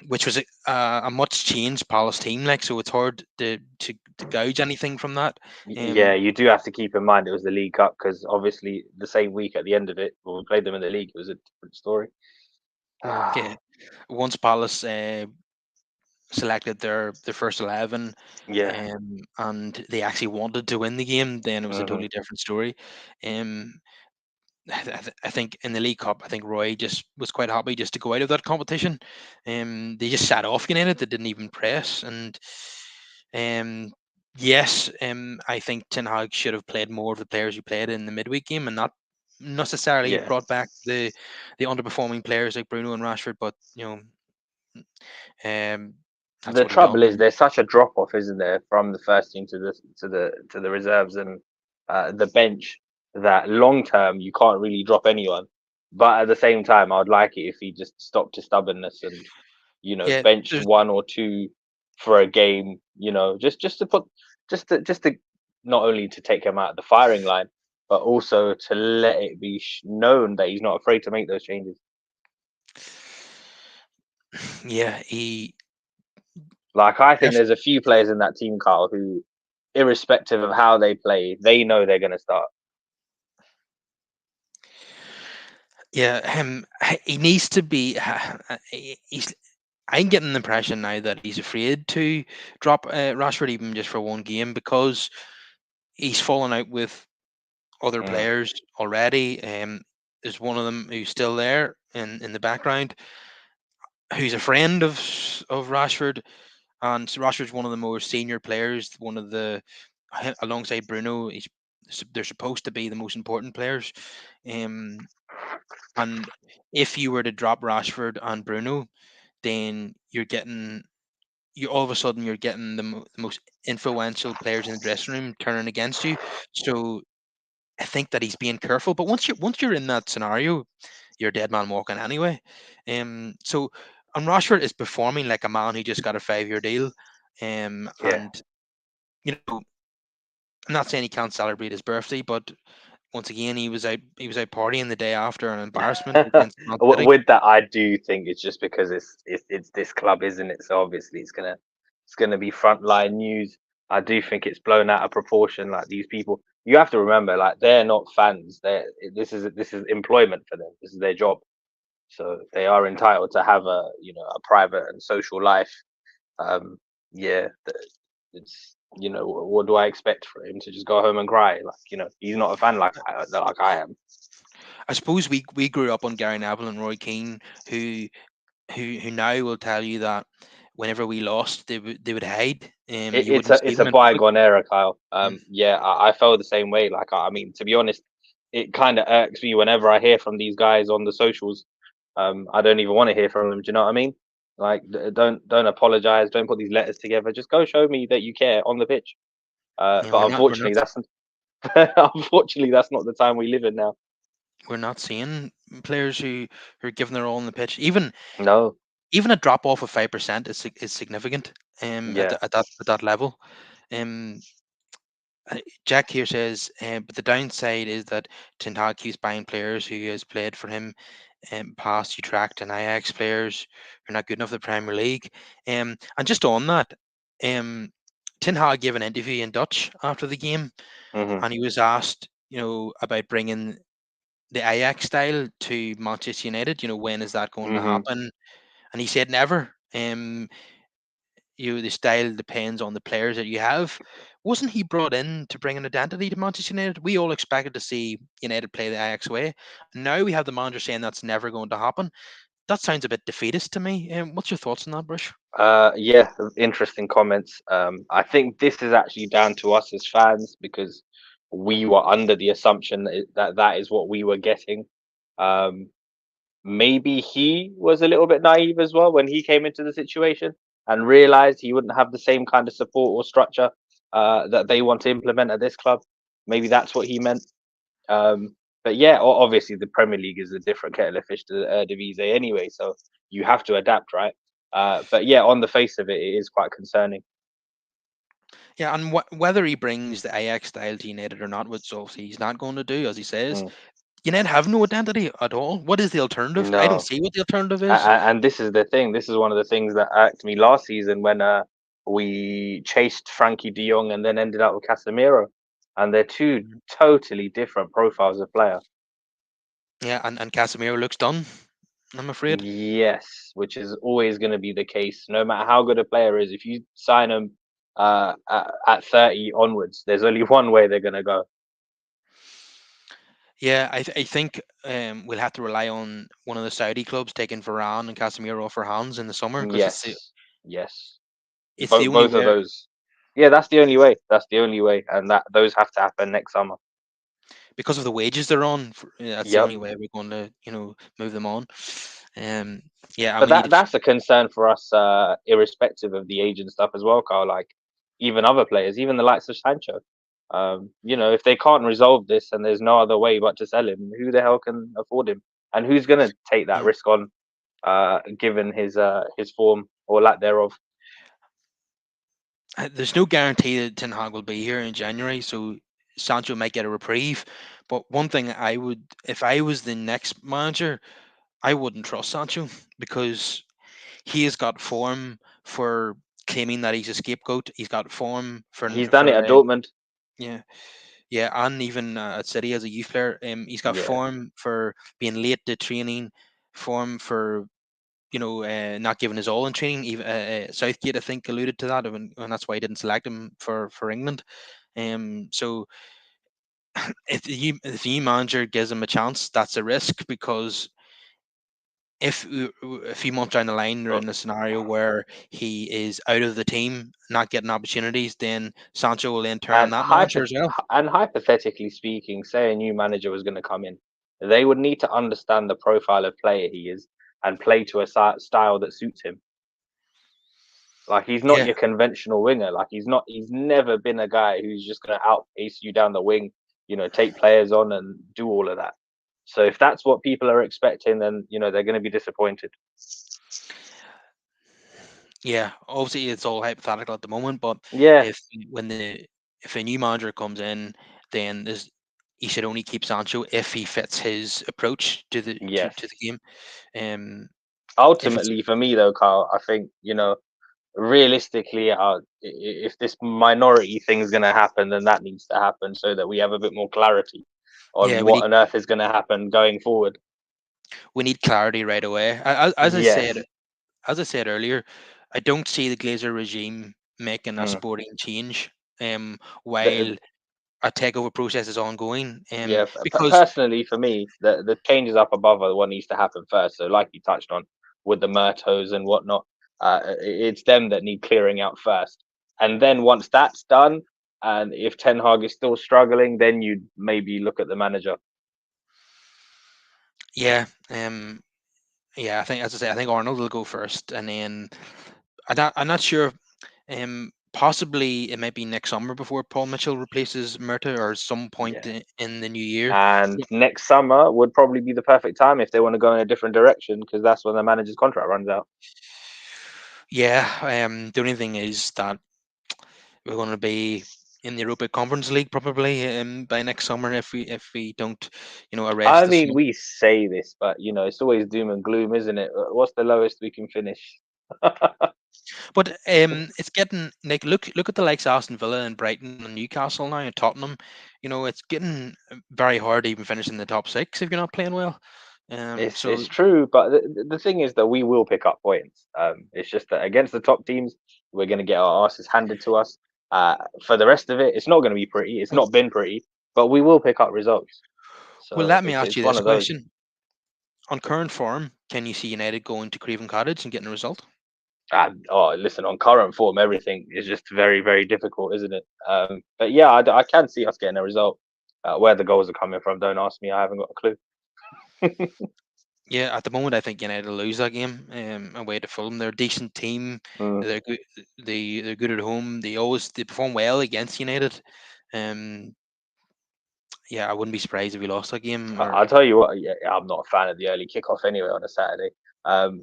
which was a much changed Palace team, like, so it's hard to gauge anything from that. Yeah, Um, you do have to keep in mind it was the League Cup because obviously the same week at the end of it, when we played them in the league, it was a different story. yeah, once Palace selected their first 11, Yeah. and they actually wanted to win the game, then it was a Hmm. totally different story. Um, I think in the League Cup, I think Roy just was quite happy just to go out of that competition. They just sat off United. They didn't even press. And um, yes, I think Ten Hag should have played more of the players who played in the midweek game and not necessarily Yeah. brought back the underperforming players like Bruno and Rashford. But um, that's The what he trouble is done. there's such a drop off, isn't there, from the first team to the reserves and the bench that long term you can't really drop anyone. But at the same time, I'd like it if he just stopped his stubbornness and Yeah, benched there's one or two for a game. Just to put just to not only to take him out of the firing line, but also to let it be known that he's not afraid to make those changes. yeah he Like I think def- there's a few players in that team, Carl, who, irrespective of how they play, they know they're going to start. yeah he needs to be. He's I'm getting the impression now that he's afraid to drop Rashford even just for one game because he's fallen out with other Mm. players already. There's one of them who's still there in the background, who's a friend of Rashford, and so Rashford's one of the more senior players. One of the alongside Bruno, they're supposed to be the most important players. Um, And if you were to drop Rashford and Bruno, then you all of a sudden you're getting the most influential players in the dressing room turning against you. So I think that he's being careful. But once you're in that scenario, you're a dead man walking anyway. So and Rashford is performing like a man who just got a 5-year deal. Yeah. And you know, I'm not saying he can't celebrate his birthday, but once again he was out partying the day after an embarrassment against Man City. With that, I do think it's just because it's this club, isn't it? So obviously it's gonna be frontline news. I do think it's blown out of proportion. Like these people, you have to remember, like they're not fans. This is employment for them. This is their job. So they are entitled to have a private and social life. Um, yeah, it's what do I expect for him to just go home and cry? Like he's not a fan like I am. I suppose we grew up on Gary Neville and Roy Keane, who who now will tell you that whenever we lost, they would hide. It, You it's wouldn't a see it's them a in public. bygone era, Kyle. Mm. Yeah, I felt the same way. Like I mean, to be honest, it kind of irks me whenever I hear from these guys on the socials. I don't even want to hear from them. Do you know what I mean? Like, don't apologize. Don't put these letters together. Just go show me that you care on the pitch. Yeah, But unfortunately, that's unfortunately that's not the time we live in now. we're not seeing players who are giving their all on the pitch. Even a drop off of 5% is significant. At, Yeah. at that level. Um, Jack here says, but the downside is that Ten Hag keeps buying players who has played for him past Utrecht and Ajax players who are not good enough for the Premier League. And just on that, um, Ten Hag gave an interview in Dutch after the game, Hmm. and he was asked, about bringing the Ajax style to Manchester United. When is that going to Hmm. happen? And he said never. The style depends on the players that you have. Wasn't he brought in to bring an identity to Manchester United? We all expected to see United play the Ajax way. Now we have the manager saying that's never going to happen. That sounds a bit defeatist to me. What's your thoughts on that, Bruce? Yeah, interesting comments. I think this is actually down to us as fans because we were under the assumption that is what we were getting. Um, Maybe he was a little bit naive as well when he came into the situation and realized he wouldn't have the same kind of support or structure that they want to implement at this club. Maybe that's what he meant. But yeah, obviously the Premier League is a different kettle of fish to the Eredivisie anyway, so you have to adapt, right? But yeah, on the face of it, it is quite concerning. Yeah, and whether he brings the Ajax style to United or not, which obviously he's not going to do, as he says, Mm. United have no identity at all. What is the alternative? I don't No, see what the alternative is. and this is the thing. This is one of the things that irked me last season when we chased Frankie De Jong and then ended up with Casemiro, and they're two Mhm. totally different profiles of player. Yeah, and Casemiro looks done, I'm afraid. Yes, which is always going to be the case, no matter how good a player is. If you sign them at 30 onwards, there's only one way they're going to go. Yeah, I think we'll have to rely on one of the Saudi clubs taking Varane and Casemiro off our hands in the summer because Yes, yes, it's the only both of way. those. Yeah, that's the only way. That's the only way, and that those have to happen next summer. Because of the wages they're on. That's the Yep. only way we're going to move them on. Um, yeah, and But we need to. that's a concern for us, irrespective of the age and stuff as well, Carl. Like even other players, even the likes of Sancho. If they can't resolve this and there's no other way but to sell him, who the hell can afford him? And who's gonna take that Yeah, risk on, given his form or lack thereof? there's no guarantee that Ten Hag will be here in January, so Sancho might get a reprieve. But one thing I would, if I was the next manager, I wouldn't trust Sancho because he has got form for claiming that he's a scapegoat. He's got form He's done it for at Dortmund. yeah, yeah, and even at City as a youth player. He's got Yeah, form for being late to training, form for not giving his all in training. Even Southgate, I think, alluded to that, and that's why he didn't select him for England. So if the manager gives him a chance, that's a risk because a few months down the line they're Uh, in a scenario where he is out of the team, not getting opportunities, then Sancho will then turn on and that manager as well. hypothetically speaking, say a new manager was going to come in. They would need to understand the profile of player he is and play to a style that suits him. Like he's not Yeah, your conventional winger. Like he's not. He's never been a guy who's just going to outpace you down the wing. Take players on and do all of that. So if that's what people are expecting, then they're going to be disappointed. yeah. Obviously, it's all hypothetical at the moment, but Yeah. if when the if a new manager comes in, then he should only keep Sancho if he fits his approach to the Yes. game. Um, if it's Ultimately, for me though, Carl, I think realistically, if this minority thing's going to happen, then that needs to happen so that we have a bit more clarity on yeah, what on earth is going to happen going forward. we need clarity right away. Yes. As I said earlier, I don't see the Glazer regime making a Mm. sporting change The, while a takeover process is ongoing. yeah. Because Personally, for me, the changes up above are what needs to happen first. So, like you touched on with the Murtos and whatnot, it's them that need clearing out first. And then once that's done, and if Ten Hag is still struggling, then you maybe look at the manager. yeah, yeah, I think as I say, I think Arnold will go first, and then I'm not sure. Possibly it might be next summer before Paul Mitchell replaces Murta, or some point Yeah. in the new year. And Yeah, next summer would probably be the perfect time if they want to go in a different direction because that's when the manager's contract runs out. yeah. The only thing is that we're going to be in the Europa Conference League probably by next summer if we don't, arrest I the mean, slump. we say this, but it's always doom and gloom, isn't it? What's the lowest we can finish? But it's getting like look at the likes of Aston Villa and Brighton and Newcastle now and Tottenham. It's getting very hard to even finish in the top six if you're not playing well. It's So true, but the thing is that we will pick up points. It's just that against the top teams, we're going to get our asses handed to us. For the rest of it, it's not going to be pretty. It's well, not been pretty, but we will pick up results. well, So let me ask it's you one this of those. question: on current form, can you see United going to Craven Cottage and getting a result? Oh, listen, on current form, everything is just very, very difficult, isn't it? But yeah, I can see us getting a result. Where the goals are coming from, don't ask me. I haven't got a clue. Yeah, at the moment, I think United will lose that game away to Fulham. They're a decent team. Mm. They're good. They're good at home. They perform well against United. Um, yeah, I wouldn't be surprised if we lost that game. Or I'll tell you what, yeah, I'm not a fan of the early kickoff anyway on a Saturday.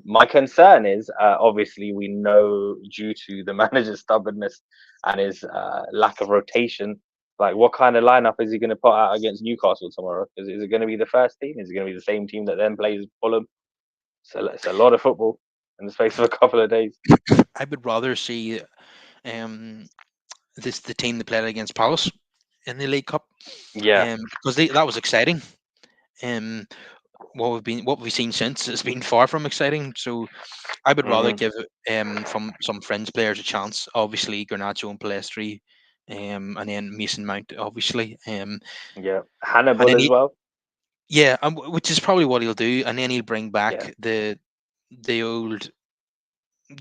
My concern is obviously we know due to the manager's stubbornness and his lack of rotation, like what kind of lineup is he going to put out against Newcastle tomorrow? Is it going to be the first team? Is it going to be the same team that then plays Fulham? So it's a lot of football in the space of a couple of days. I would rather see um the team that played against Palace in the League Cup, Yeah. because that was exciting. Um, what we've seen since has been far from exciting. So I would rather Hmm. give from some French players a chance. Obviously, Garnacho and Palestri, and then Mason Mount, obviously, Yeah. and Hannibal then as well. yeah, which is probably what he'll do, and then he'll bring Yeah. back the old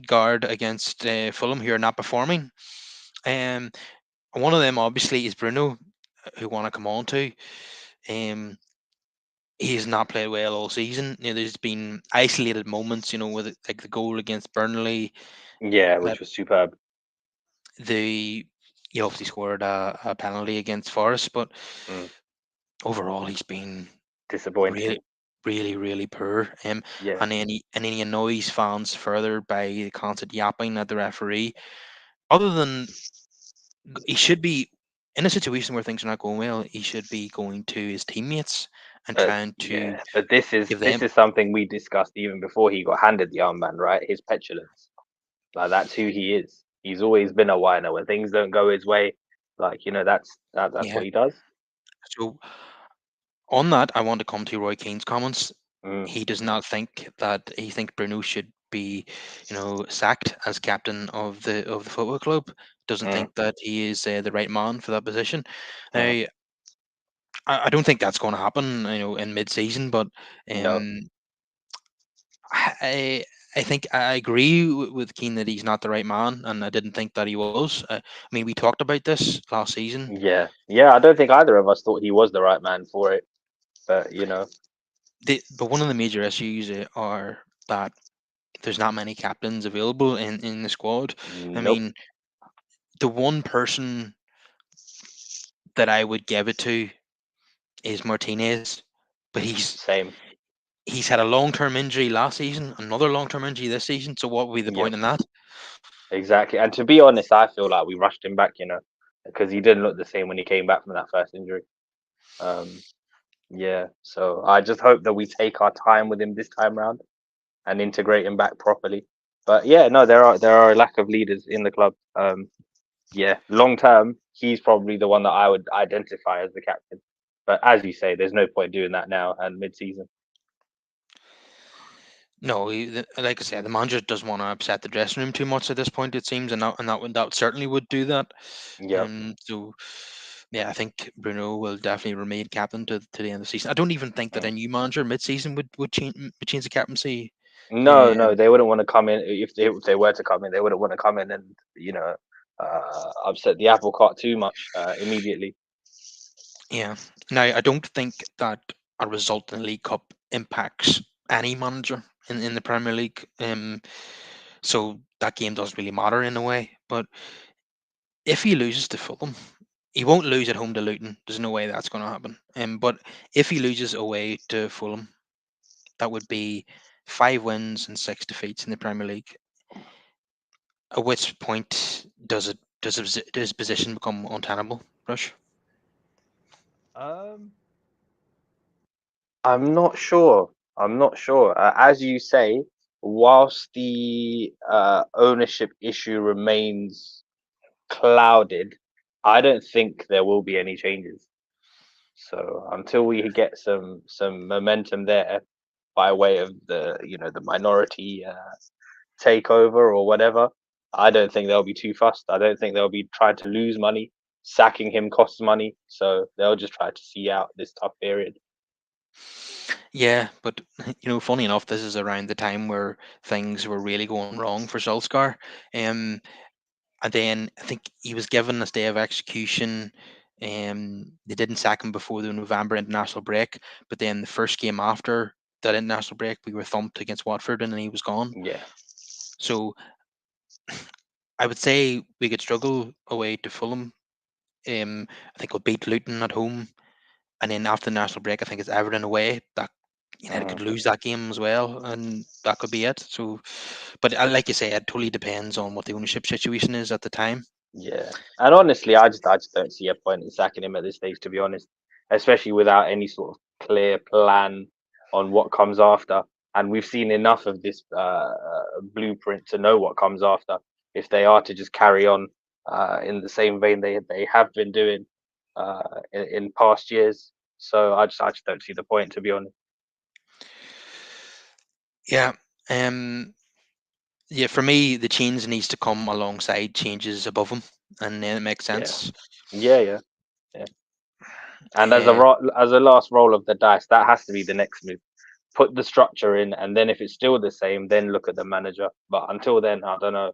guard against Fulham who are not performing. Um, one of them obviously is Bruno, who want to come on to. Um, he's not played well all season. There's been isolated moments, with like the goal against Burnley. Yeah, Uh, which was superb. the He obviously scored a penalty against Forest, but Mm. overall he's been Disappointing. really, really, really poor. Yeah. And then he annoys fans further by the constant yapping at the referee. Other than he should be in a situation where things are not going well, he should be going to his teammates and trying to Yeah, but this is give this them. is something we discussed even before he got handed the armband, right? His petulance. Like that's who he is. He's always been a whiner. When things don't go his way, like that's Yeah. what he does. So on that, I want to come to Roy Keane's comments. Mm, He does not think that he thinks Bruno should be, sacked as captain of the football club. Doesn't mm, think that he is the right man for that position. Now, mm. I don't think that's going to happen, in mid-season. But No. um, I think I agree with Keane that he's not the right man, and I didn't think that he was. I mean, we talked about this last season. Yeah. Yeah, I don't think either of us thought he was the right man for it. But But one of the major issues are that there's not many captains available in the squad. I nope, mean, the one person that I would give it to is Martinez, but same. he's had a long term injury last season, another long term injury this season. So what would be the point Yep, in that? exactly. And to be honest, I feel like we rushed him back, because he didn't look the same when he came back from that first injury. Um, yeah. So I just hope that we take our time with him this time round and integrate him back properly. But yeah, no, there are a lack of leaders in the club. Yeah, long term, he's probably the one that I would identify as the captain. But as you say, there's no point doing that now and mid-season. No, like I said, the manager doesn't want to upset the dressing room too much at this point. It seems, and that certainly would do that. Yep. So yeah, I think Bruno will definitely remain captain to the end of the season. I don't even think that Mm. a new manager mid-season would change the captaincy. No, no, Um, they wouldn't want to come in if they were to come in. They wouldn't want to come in and upset the apple cart too much immediately. yeah. Now I don't think that a result in the League Cup impacts any manager in the Premier League. So that game doesn't really matter in a way. But if he loses to Fulham, he won't lose at home to Luton. There's no way that's going to happen. But if he loses away to Fulham, that would be 5 wins and 6 defeats in the Premier League. At which point does his position become untenable, Rush? Um, I'm not sure. I'm not sure. As you say, whilst the ownership issue remains clouded, I don't think there will be any changes. So until we get some momentum there by way of the minority takeover or whatever, I don't think they'll be too fussed. I don't think they'll be trying to lose money. Sacking him costs money, so they'll just try to see out this tough period. Yeah, but funny enough, this is around the time where things were really going wrong for Solskjaer. Um, and then I think he was given a stay of execution. They didn't sack him before the November international break, but then the first game after that international break, we were thumped against Watford, and then he was gone. Yeah. So I would say we could struggle away to Fulham. I think we'll beat Luton at home, and then after the national break, I think it's Everton away. That United Mhm. could lose that game as well, and that could be it. So, but like you say, it totally depends on what the ownership situation is at the time. Yeah, and honestly, I just don't see a point in sacking him at this stage, to be honest, especially without any sort of clear plan on what comes after. And we've seen enough of this blueprint to know what comes after. If they are to just carry on in the same vein they have been doing in past years, so I just don't see the point, to be honest. Yeah. Um. Yeah. For me, the change needs to come alongside changes above him, and then it makes Yeah, sense. yeah, yeah, yeah. And Uh, as a last roll of the dice, that has to be the next move. Put the structure in, and then if it's still the same, then look at the manager. But until then, I don't know.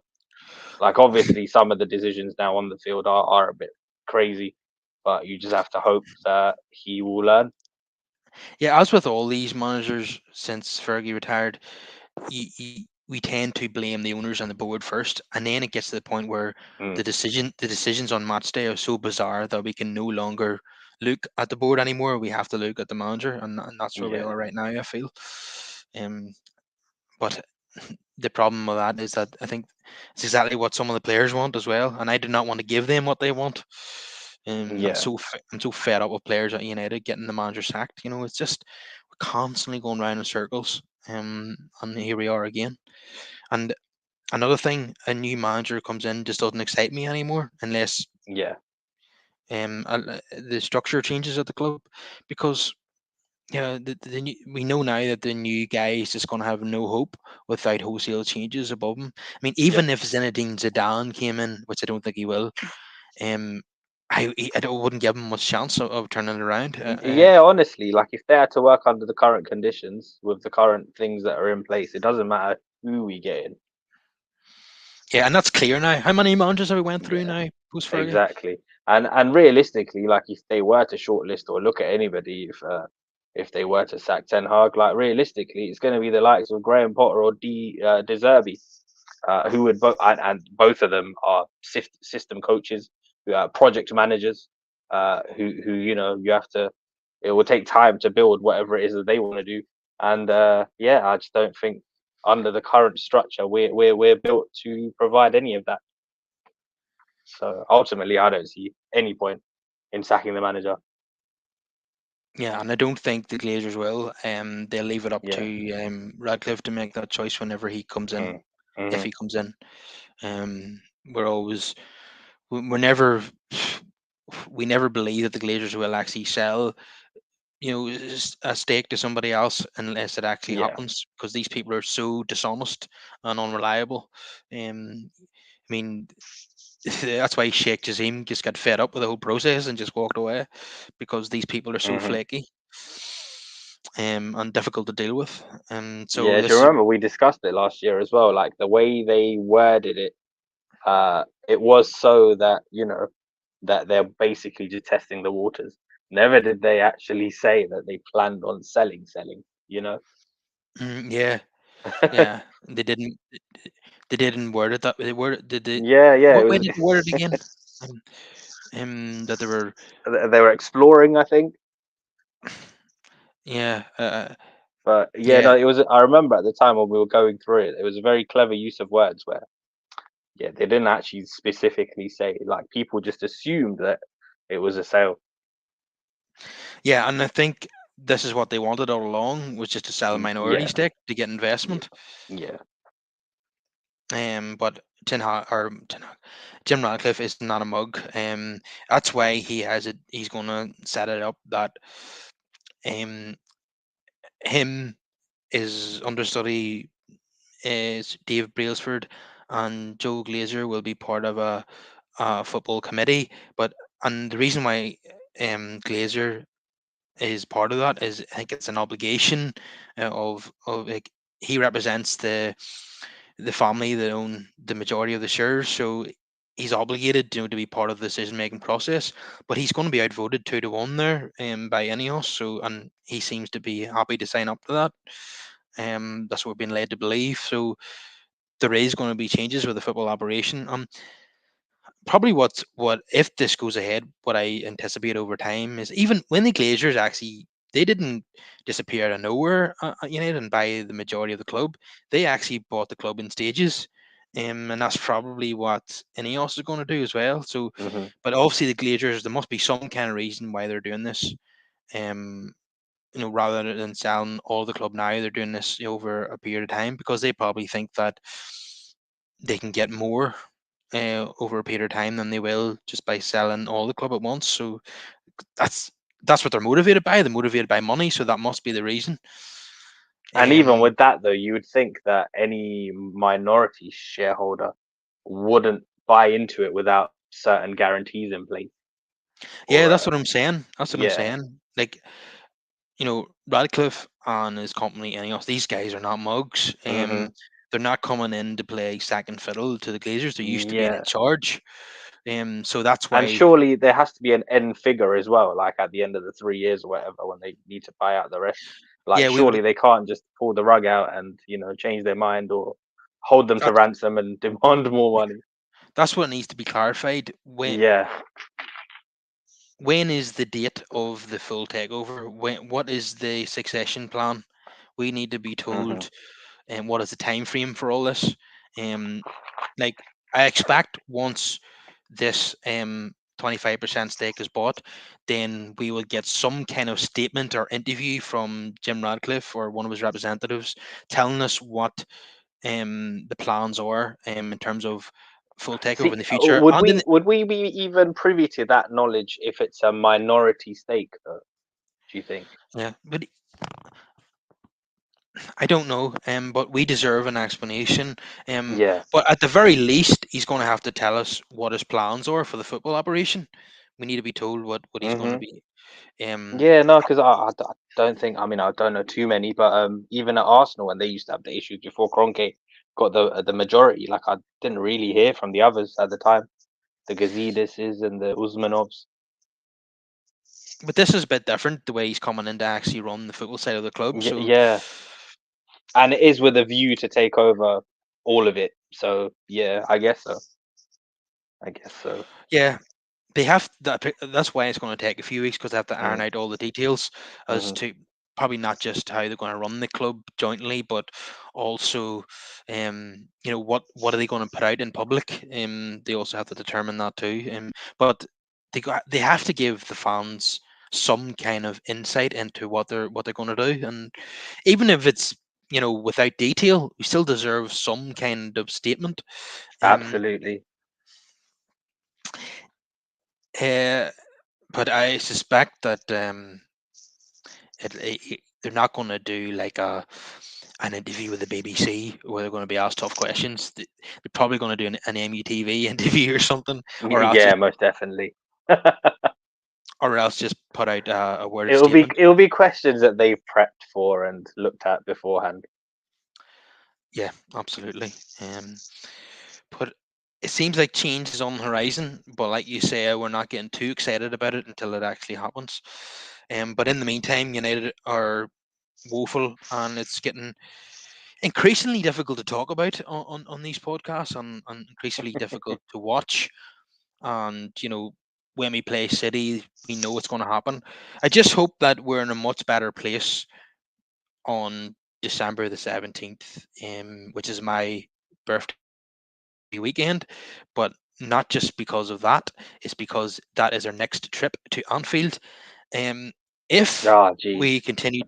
Like obviously, some of the decisions now on the field are a bit crazy, but you just have to hope that he will learn. yeah. As with all these managers since Fergie retired, we tend to blame the owners and the board first, and then it gets to the point where Mm, the decisions on match day are so bizarre that we can no longer look at the board anymore. We have to look at the manager, and that's where we yeah, are right now. I feel, um, but the problem with that is that I think it's exactly what some of the players want as well, and I do not want to give them what they want. yeah, I'm so fed up with players at United getting the manager sacked. It's just we're constantly going round in circles. And here we are again. And another thing, a new manager comes in just doesn't excite me anymore unless yeah, the structure changes at the club, because we know now that the new guy is just going to have no hope without wholesale changes above him. I mean, yep. even if Zinedine Zidane came in, which I don't think he will, um, wouldn't give him much chance of turning it around. Yeah, honestly, like if they had to work under the current conditions with the current things that are in place, it doesn't matter who we get in. Yeah, and that's clear now. How many managers have we went through Yeah. now post Fergie? Exactly. And realistically, like if they were to shortlist or look at anybody, if they were to sack Ten Hag. Like realistically, it's going to be the likes of Graham Potter or De Zerbi, who would both and both of them are system coaches, who are project managers, who you have to. It will take time to build whatever it is that they want to do, and yeah, I just don't think under the current structure we're built to provide any of that. So ultimately, I don't see any point in sacking the manager. Yeah, and I don't think the Glazers will. They'll leave it up Yeah. to Radcliffe to make that choice whenever he comes in, Mm. if Hmm. he comes in. We're always we're never we never believe that the Glazers will actually sell, a stake to somebody else unless it actually Yeah. happens, because these people are so dishonest and unreliable. I mean, that's why Sheikh Jazim just got fed up with the whole process and just walked away, because these people are so Hmm. flaky, and difficult to deal with. And so Yeah. Do you this, remember we discussed it last year as well? Like the way they worded it, it was so that that they're basically just testing the waters. Never did they actually say that they planned on selling. You know. yeah, yeah, they didn't word it that they word did they Yeah. Yeah. It what way was. did they word it again? Um, that they were, They were exploring, I think. yeah, But yeah, no, yeah. it was. I remember at the time when we were going through it, it was a very clever use of words where, yeah, they didn't actually specifically say. Like people just assumed that it was a sale. Yeah, and I think this is what they wanted all along, was just to sell a minority Yeah, stake to get yeah, investment. yeah. But Jim Radcliffe is not a mug. That's why he has it. He's going to set it up that um him, is understudy is Dave Brailsford, and Joe Glazer will be part of a football committee. But and the reason why Glazer is part of that is, I think it's an obligation, of like, he represents the family that own the majority of the shares, so he's obligated, to be part of the decision making process. But he's going to be outvoted 2-1 there, by Ineos, so, and he seems to be happy to sign up to that. That's what we've been led to believe. So there is going to be changes with the football operation. Probably what if this goes ahead, what I anticipate over time is, even when the Glazers actually, they didn't disappear out of nowhere at United and buy the majority of the club. They actually bought the club in stages, and that's probably what Ineos is going to do as well. So, Hmm. but obviously the Glazers, there must be some kind of reason why they're doing this. Um, rather than selling all the club now, they're doing this over a period of time, because they probably think that they can get more over a period of time than they will just by selling all the club at once. So that's that's what they're motivated by. They're motivated by money, so that must be the reason. And even Um, with that, though, you would think that any minority shareholder wouldn't buy into it without certain guarantees in place. yeah, Or that's what I'm saying. That's what I'm yeah. saying. Like, Radcliffe and his company, and these guys are not mugs. Hmm. They're not coming in to play second fiddle to the Glazers. They're used to being in Yeah. charge. So that's And why. surely there has to be an end figure as well, like at the end of the 3 years or whatever, when they need to buy out the rest. Like Yeah, we would. surely they can't just pull the rug out and change their mind or hold them to That's ransom and demand more money. that's what needs to be clarified. Yeah. When is the date of the full takeover? What is the succession plan? We need to be Hmm. told, and what is the time frame for all this. Um, like, I expect once this 25% stake is bought, then we will get some kind of statement or interview from Jim Radcliffe or one of his representatives, telling us what the plans are, in terms of full takeover See, in the future. would And we then, would we be even privy to that knowledge if it's a minority stake, though? Do you think? yeah, but I don't know, but we deserve an explanation. Um, Yeah. but at the very least, he's going to have to tell us what his plans are for the football operation. We need to be told what he's going to Hmm. be. Um, Yeah, no, because I don't think. I mean, I don't know too many, but even at Arsenal when they used to have the issues before Kroenke got the majority, like I didn't really hear from the others at the time, the Gazidises and the Usmanovs. but this is a bit different the way he's coming in to actually run the football side of the club. So Yeah, and it is with a view to take over all of it. So yeah, I guess so. I guess so. yeah, they have that. That's why it's going to take a few weeks because they have to iron Mm, out all the details as hmm. to probably not just how they're going to run the club jointly, but also, what are they going to put out in public? They also have to determine that too. But they have to give the fans some kind of insight into what they're going to do, and even if it's without detail, we still deserve some kind of statement. Um, Absolutely. uh, but I suspect that they're not going to do like an interview with the BBC where they're going to be asked tough questions. They're probably going to do an MUTV interview or something, or else Yeah, just most definitely. put out a worded It'll be statement. it'll be questions that they've prepped for and looked at beforehand. Yeah, absolutely. But it seems like change is on the horizon. But like you say, we're not getting too excited about it until it actually happens. But in the meantime, United are woeful, and it's getting increasingly difficult to talk about on these podcasts, and increasingly difficult to watch. And when we play City, we know what's going to happen. I just hope that we're in a much better place on December the 17th, which is my birthday weekend. But not just because of that, it's because that is our next trip to Anfield. Um, if Ah, jeez. we continue,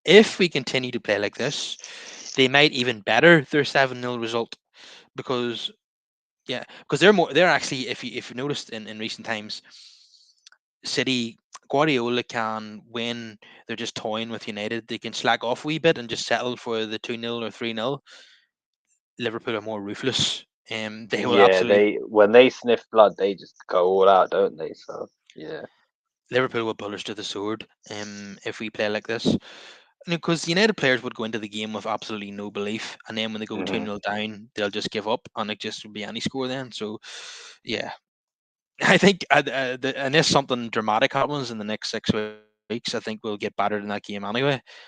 if we continue to play like this, they might even better their 7-0 result because they're actually, if you noticed in recent times, City, Guardiola can, when they're just toying with United, they can slack off a wee bit and just settle for the 2-0 or 3-0. Liverpool are more ruthless. They will Yeah, absolutely they when they sniff blood, they just go all out, don't they? So yeah. Liverpool will pull us to the sword if we play like this. Because United players would go into the game with absolutely no belief, and then when they go 2 Hmm. 0 down, they'll just give up, and it just would be any score then. So, yeah, I think unless something dramatic happens in the next 6 weeks, I think we'll get battered in that game anyway. But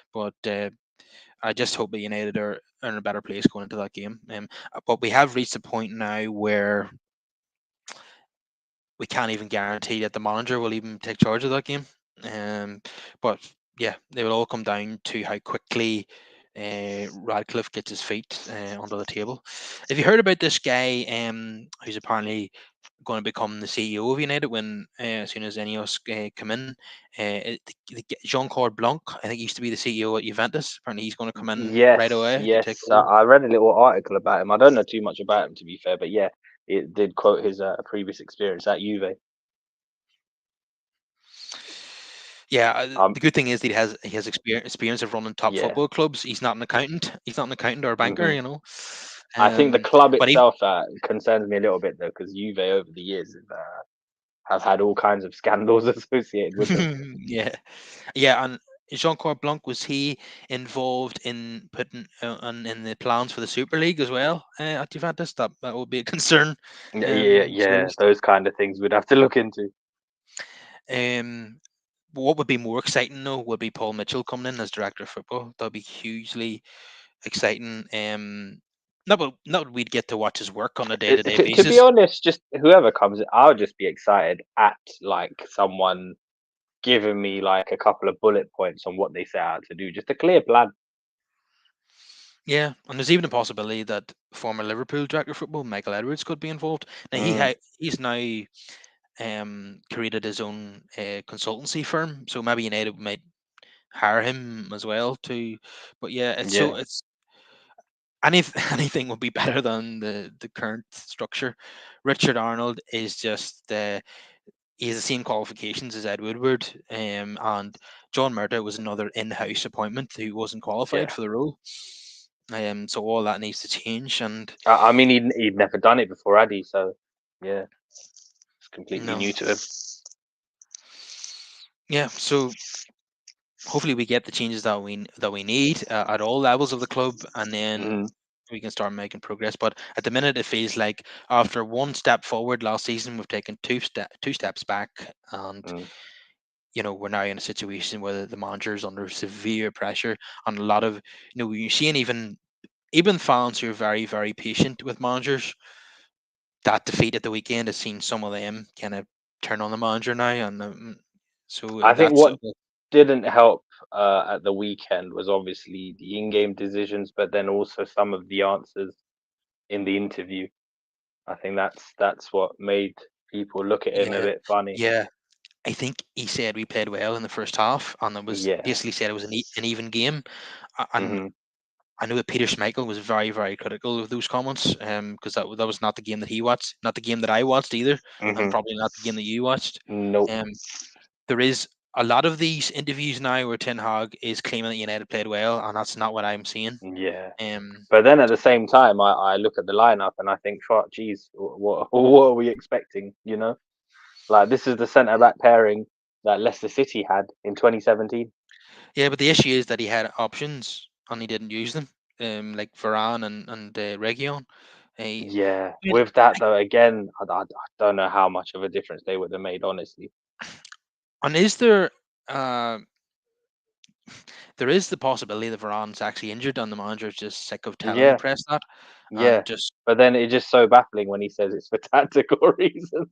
I just hope that United are in a better place going into that game. But we have reached a point now where we can't even guarantee that the manager will even take charge of that game. Um, but yeah, they will all come down to how quickly Radcliffe gets his feet under the table. Have you heard about this guy who's apparently going to become the CEO of United when as soon as Ineos come in? Jean-Claude Blanc, I think he used to be the CEO at Juventus. Apparently, he's going to come in right Yes, away to take yes. over. I read a little article about him. I don't know too much about him to be fair, but yeah, it did quote his previous experience at Juve. Yeah, Um, the good thing is that he has experience of running top yeah. football clubs. He's not an accountant. He's not an accountant or a banker, Hmm. you know. I think the club But he, itself concerns me a little bit though, because Juve over the years have had all kinds of scandals associated with them. yeah, yeah, and Jean-Claude Blanc, was he involved in putting in the plans for the Super League as well at Juventus? That would be a concern. Yeah, So yeah, those kind of things we'd have to look into. um, what would be more exciting though would be Paul Mitchell coming in as director of football. That'd be hugely exciting. Not that we'd get to watch his work on a day-to-day To be basis. honest, just whoever comes, I'll just be excited at like someone giving me like a couple of bullet points on what they set out to do, just a clear plan. Yeah, and there's even a possibility that former Liverpool director of football Michael Edwards could be involved. Now Mm, he's now created his own consultancy firm, so maybe United might hire him as well too. But yeah, yeah, it's anything would be better than the current structure. Richard Arnold is just he has the same qualifications as Ed Woodward, and John Murtagh was another in-house appointment who wasn't qualified yeah. for the role. So all that needs to change, and I mean, he'd never done it before, had he? So yeah, it's completely no, new to him. yeah. So hopefully we get the changes that we need at all levels of the club, and then Hmm. we can start making progress. But at the minute, it feels like after one step forward last season, we've taken two steps back, and Mm. we're now in a situation where the manager is under severe pressure, and a lot of you're seeing even fans who are very very patient with managers. That defeat at the weekend has seen some of them kind of turn on the manager now, and so I think that's what didn't help at the weekend was obviously the in-game decisions, but then also some of the answers in the interview. I think that's what made people look at him a yeah, bit funny. yeah. I think he said we played well in the first half, and it was Yeah. basically said it was an even game. And Hmm. I know that Peter Schmeichel was very, very critical of those comments, because that was not the game that he watched, not the game that I watched either, and Hmm. probably not the game that you watched. Nope. Um, there is a lot of these interviews now where Ten Hag is claiming that United played well, and that's not what I'm seeing. Yeah. Um, But then at the same time, I look at the lineup and I think, fuck, geez, what what are we expecting? You know, like this is the centre back pairing that Leicester City had in 2017. yeah, but the issue is that he had options and he didn't use them, like Varane and Region. I Yeah. mean, With that though, again, I don't know how much of a difference they would have made, honestly. and is there? Uh, there is the possibility that Varane's actually injured and the manager's just sick of telling the Yeah. press that, Yeah, and just but then it's just so baffling when he says it's for tactical reasons.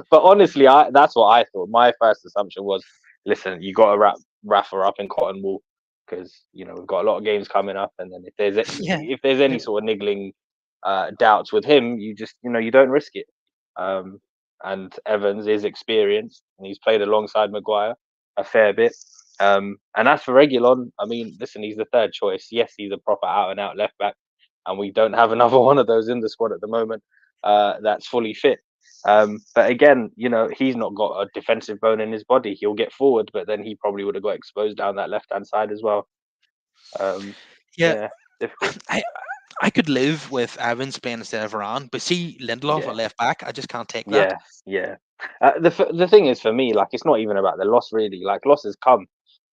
But honestly, I that's what I thought. My first assumption was, listen, you got to wrap Rafa up in cotton wool because we've got a lot of games coming up, and then yeah, if there's any yeah, sort of niggling doubts with him, you just you don't risk it. Um, and Evans is experienced, and he's played alongside Maguire a fair bit. And as for Regulon, I mean, listen, he's the third choice. Yes, he's a proper out and out left back and we don't have another one of those in the squad at the moment that's fully fit. But again, he's not got a defensive bone in his body. He'll get forward, but then he probably would have got exposed down that left hand side as well. Um, yeah. yeah, difficult. I I could live with Evans playing instead of Varane, but see Lindelof at Yeah, left back, I just can't take that. yeah, yeah. The thing is for me, like it's not even about the loss really. Like losses come.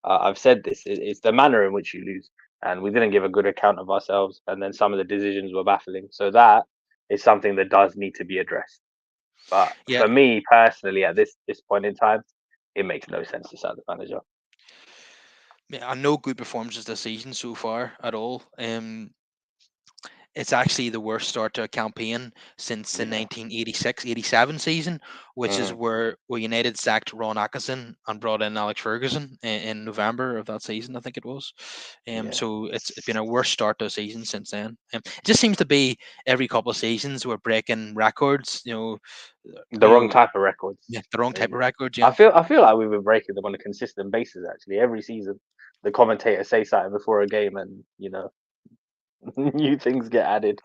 I've said this. It's the manner in which you lose, and we didn't give a good account of ourselves, and then some of the decisions were baffling. So that is something that does need to be addressed. But Yeah, for me personally, at this point in time, it makes no sense to sack the manager. yeah, and no good performances this season so far at all. It's actually the worst start to a campaign since the Yeah. 1986-87 season, which is Mm, where United sacked Ron Atkinson and brought in Alex Ferguson in November of that season, I think it was. yeah. So it's been a worse start to a season since then. It just seems to be every couple of seasons we're breaking records. The You wrong know, type of records, yeah, the wrong type maybe. of records. I Yeah, feel I feel like we've been breaking them on a consistent basis. Actually, every season, the commentators say something before a game, and new things get added.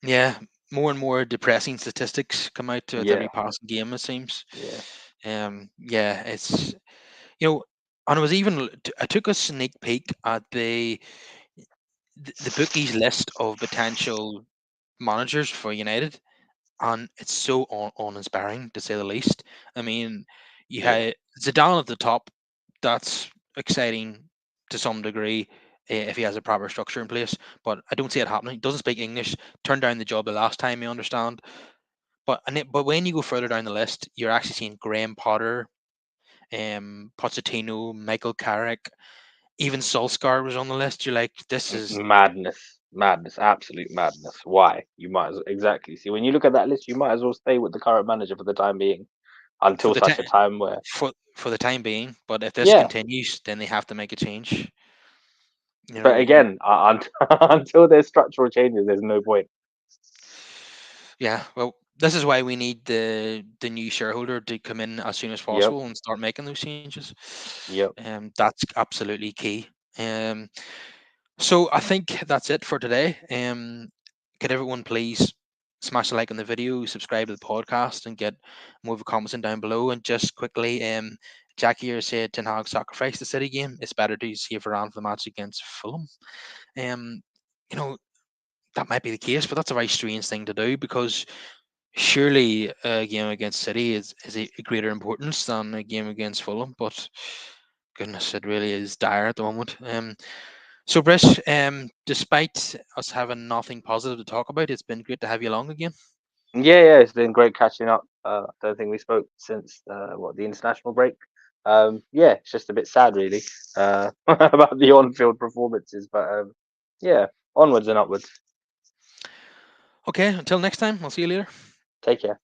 yeah. More and more depressing statistics come out with every Yeah, passing game. It seems. yeah. Yeah, it's you know, and it was even I took a sneak peek at the bookies list of potential managers for United, and it's so uninspiring to say the least. I mean, you Yeah. had Zidane at the top. That's exciting to some degree if he has a proper structure in place, but I don't see it happening. He doesn't speak English. Turned down the job the last time. You understand, but when you go further down the list, you're actually seeing Graham Potter, Pochettino, Michael Carrick, even Solskjaer was on the list. You're like, this is Madness, madness, absolute madness. Why? You might as exactly see when you look at that list, you might as well stay with the current manager for the time being for until the such time a time where, for the time being. But if this yeah. continues, then they have to make a change. You But know, again, until there's structural changes, there's no point. yeah. Well, this is why we need the new shareholder to come in as soon as Yep, possible and start making those changes. yep. That's absolutely key. So I think that's it for today. Could everyone please smash a like on the video, subscribe to the podcast, and get more of a comment down below. And just quickly, Jackie here said Ten Hag sacrificed the City game. It's better to save Varane for the match against Fulham. Um, you know that might be the case, but that's a very strange thing to do because surely a game against City is a greater importance than a game against Fulham. But goodness, it really is dire at the moment. So, Brish, despite us having nothing positive to talk about, it's been great to have you along again. Yeah, yeah, it's been great catching up. I don't think we spoke since the international break. Yeah, it's just a bit sad, really, about the on-field performances, but yeah, onwards and upwards. Okay, until next time, I'll see you later. Take care.